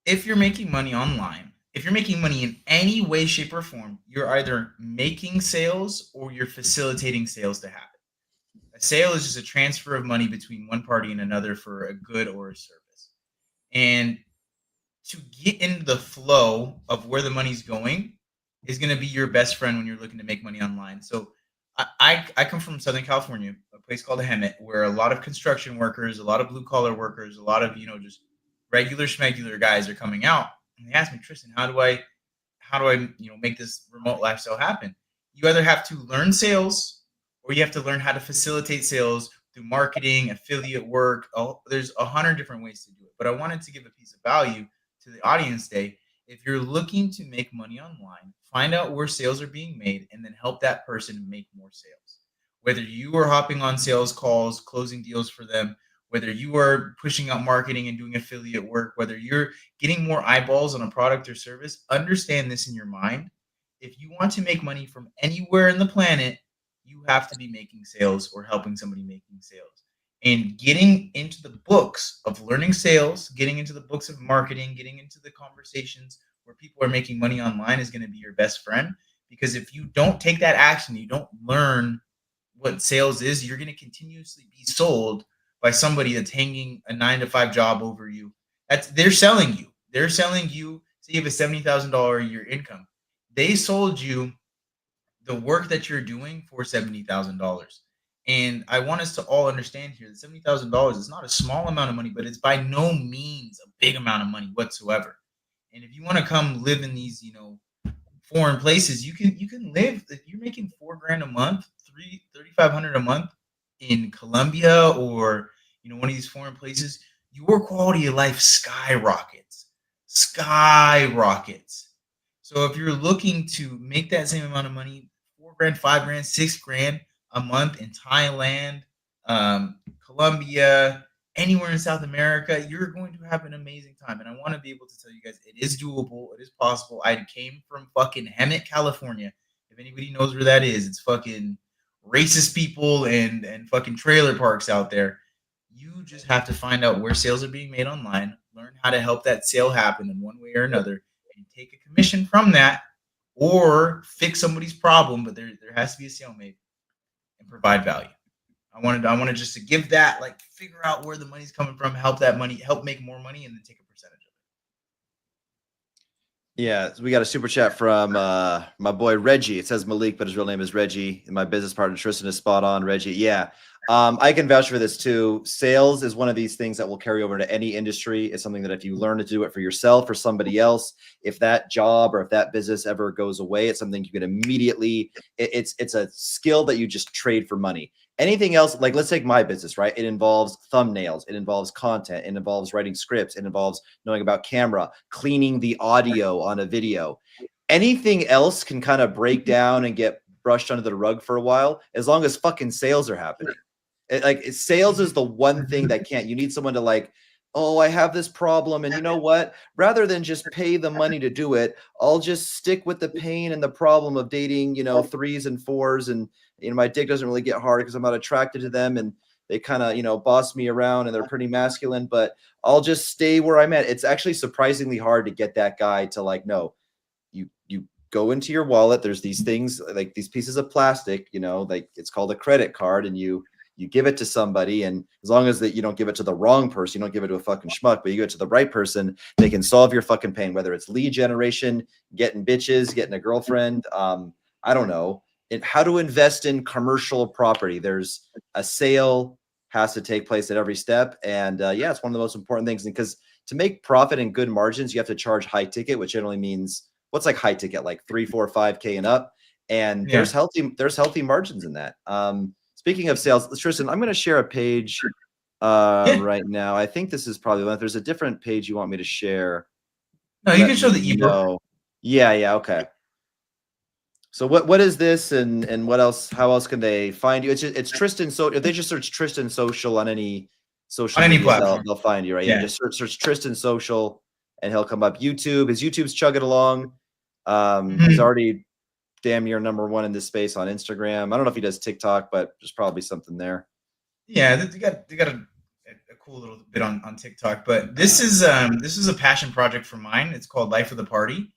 if you're making money online, if you're making money in any way, shape, or form, you're either making sales or you're facilitating sales to happen. A sale is just a transfer of money between one party and another for a good or a service. And to get into the flow of where the money's going is going to be your best friend when you're looking to make money online. So I come from Southern California, a place called Hemet, where a lot of construction workers, a lot of blue collar workers, a lot of, just regular schmegular guys are coming out. And they ask me, Tristan, how do I make this remote lifestyle happen? You either have to learn sales or you have to learn how to facilitate sales through marketing, affiliate work. There's 100 different ways to do it. but I wanted to give a piece of value to the audience today. If you're looking to make money online, find out where sales are being made and then help that person make more sales. Whether you are hopping on sales calls, closing deals for them, whether you are pushing out marketing and doing affiliate work, whether you're getting more eyeballs on a product or service, understand this in your mind. If you want to make money from anywhere in the planet, you have to be making sales or helping somebody making sales. And getting into the books of learning sales, getting into the books of marketing, getting into the conversations where people are making money online is going to be your best friend. Because if you don't take that action, you don't learn what sales is, you're going to continuously be sold by somebody that's hanging a 9-to-5 job over you. They're selling you. They're selling you. Say you have a $70,000 a year income. They sold you the work that you're doing for $70,000. And I want us to all understand here that $70,000 is not a small amount of money, but it's by no means a big amount of money whatsoever. And if you want to come live in these, foreign places, you can live. If you're making $4,000 a month, $3,500 a month in Colombia or one of these foreign places, your quality of life skyrockets. So if you're looking to make that same amount of money, $4,000, $5,000, $6,000 a month in Thailand, Colombia, anywhere in South America, you're going to have an amazing time. And I want to be able to tell you guys it is doable. It is possible. I came from fucking Hemet, California. If anybody knows where that is, it's fucking racist people and fucking trailer parks out there. You just have to find out where sales are being made online, learn how to help that sale happen in one way or another, and take a commission from that or fix somebody's problem, but there has to be a sale made and provide value. I wanted just to give that, figure out where the money's coming from, help make more money, and then take a percentage of it. Yeah, so we got a super chat from my boy Reggie. It says Malik, but his real name is Reggie. And my business partner Tristan is spot on. Reggie, yeah. I can vouch for this too. Sales is one of these things that will carry over to any industry. It's something that if you learn to do it for yourself or somebody else, if that job or if that business ever goes away, it's something you can immediately. It's a skill that you just trade for money. Anything else, like let's take my business, right? It involves thumbnails, it involves content, it involves writing scripts, it involves knowing about camera, cleaning the audio on a video. Anything else can kind of break down and get brushed under the rug for a while, as long as fucking sales are happening. Sales is the one thing that can't. You need someone to oh, I have this problem, and you know what? Rather than just pay the money to do it, I'll just stick with the pain and the problem of dating, 3s and 4s, and my dick doesn't really get hard because I'm not attracted to them, and they kind of boss me around, and they're pretty masculine, but I'll just stay where I'm at. It's actually surprisingly hard to get that guy to no, you go into your wallet. There's these things like these pieces of plastic, it's called a credit card, and you give it to somebody, and as long as that you don't give it to the wrong person, you don't give it to a fucking schmuck, but you give it to the right person, they can solve your fucking pain, whether it's lead generation, getting bitches, getting a girlfriend, I don't know, how to invest in commercial property. There's a sale has to take place at every step, and it's one of the most important things, because to make profit and good margins, you have to charge high ticket, which generally means what's high ticket, 3, 4, 5K and up, and there's healthy margins in that. Speaking of sales, Tristan, I'm going to share a page right now. I think this is probably one. There's a different page you want me to share. No, you can show the ebook. Yeah. Okay. So what is this, and what else? How else can they find you? It's Tristan. So if they just search Tristan Social on any social media, platform, they'll find you, right? Yeah. Just search Tristan Social, and he'll come up. YouTube. His YouTube's chugging along. He's already damn near number one in this space on Instagram. I don't know if he does TikTok, but there's probably something there. Yeah, they got a cool little bit on TikTok, but this is a passion project for mine. It's called Life of the Party.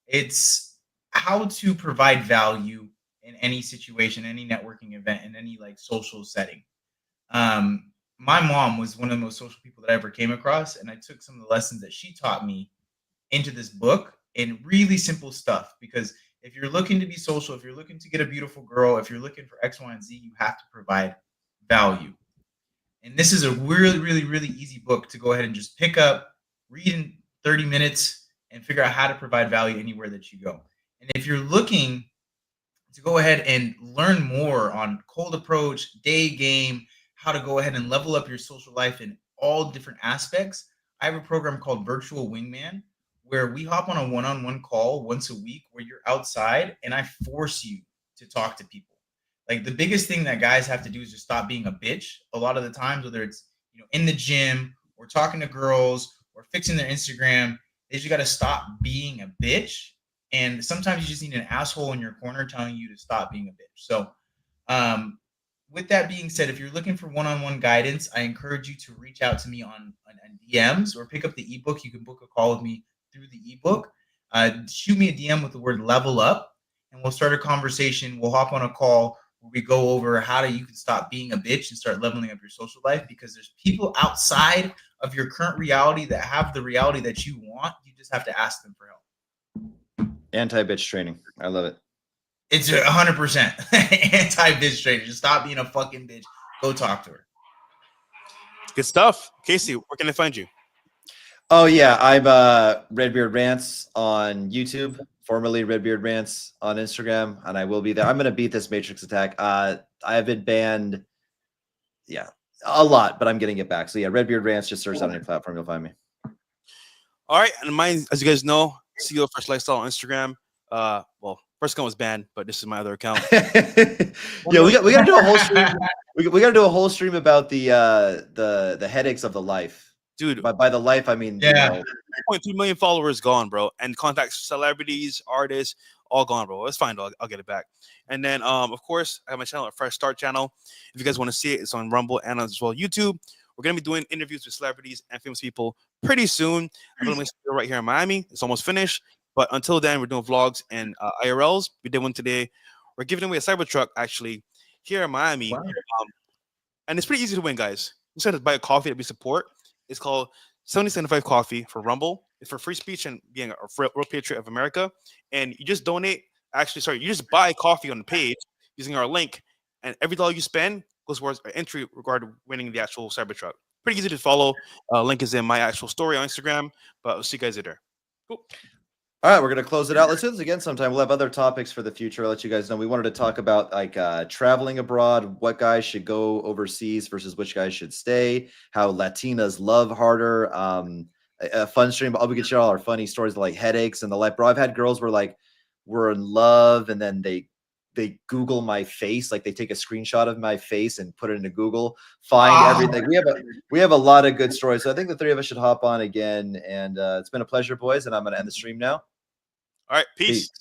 It's how to provide value in any situation, any networking event, in any social setting. My mom was one of the most social people that I ever came across, and I took some of the lessons that she taught me into this book in really simple stuff, because if you're looking to be social, if you're looking to get a beautiful girl, if you're looking for X, Y, and Z, you have to provide value. And this is a really, really, really easy book to go ahead and just pick up, read in 30 minutes, and figure out how to provide value anywhere that you go. And if you're looking to go ahead and learn more on cold approach, day game, how to go ahead and level up your social life in all different aspects, I have a program called Virtual Wingman where we hop on a one-on-one call once a week where you're outside and I force you to talk to people. Like the biggest thing that guys have to do is just stop being a bitch. A lot of the times, whether it's in the gym or talking to girls or fixing their Instagram, they just got to stop being a bitch. And sometimes you just need an asshole in your corner telling you to stop being a bitch. So, with that being said, if you're looking for one-on-one guidance, I encourage you to reach out to me on DMs or pick up the ebook. You can book a call with me through the ebook. Shoot me a DM with the word level up, and we'll start a conversation. We'll hop on a call where we go over how you can stop being a bitch and start leveling up your social life, because there's people outside of your current reality that have the reality that you want. You just have to ask them for help. Anti-bitch training. I love it. It's 100% anti-bitch training. Just stop being a fucking bitch. Go talk to her. Good stuff. Casey, where can I find you? Oh yeah, I'm Redbeard Rants on YouTube, formerly Redbeard Rants on Instagram, and I will be there. I'm gonna beat this Matrix attack. I have been banned, a lot, but I'm getting it back. So yeah, Redbeard Rants, just search that on your platform, you'll find me. All right, and mine, as you guys know, CEO Fresh Lifestyle on Instagram. Well, first account was banned, but this is my other account. Yeah, we got to do a whole stream. We got to do a whole stream about the headaches of the life, dude. By the life, I mean 2.2 million followers gone, bro, and contacts, celebrities, artists, all gone, bro. It's fine, though. I'll get it back. And then, of course, I have my channel, a Fresh Start channel. If you guys want to see it, it's on Rumble and as well YouTube. We're gonna be doing interviews with celebrities and famous people pretty soon. I'm gonna right here in Miami. It's almost finished. But until then, we're doing vlogs and IRLs. We did one today. We're giving away a Cybertruck, actually, here in Miami. Wow. And it's pretty easy to win, guys. Instead of buy a coffee that we support, it's called 7075 Coffee for Rumble. It's for free speech and being a real patriot of America. And you just donate. You just buy coffee on the page using our link. And every dollar you spend goes towards an entry regarding winning the actual Cybertruck. Pretty easy to follow. Link is in my actual story on Instagram. But I'll see you guys later. Cool. All right, we're going to close it out. Let's do this again sometime. We'll have other topics for the future. I'll let you guys know. We wanted to talk about traveling abroad, what guys should go overseas versus which guys should stay, how Latinas love harder, a fun stream. We can share all our funny stories like headaches and the like. Bro, I've had girls where we're in love and then they Google my face, like they take a screenshot of my face and put it into Google, find everything. We have a lot of good stories. So I think the three of us should hop on again. And it's been a pleasure, boys. And I'm going to end the stream now. All right. Peace.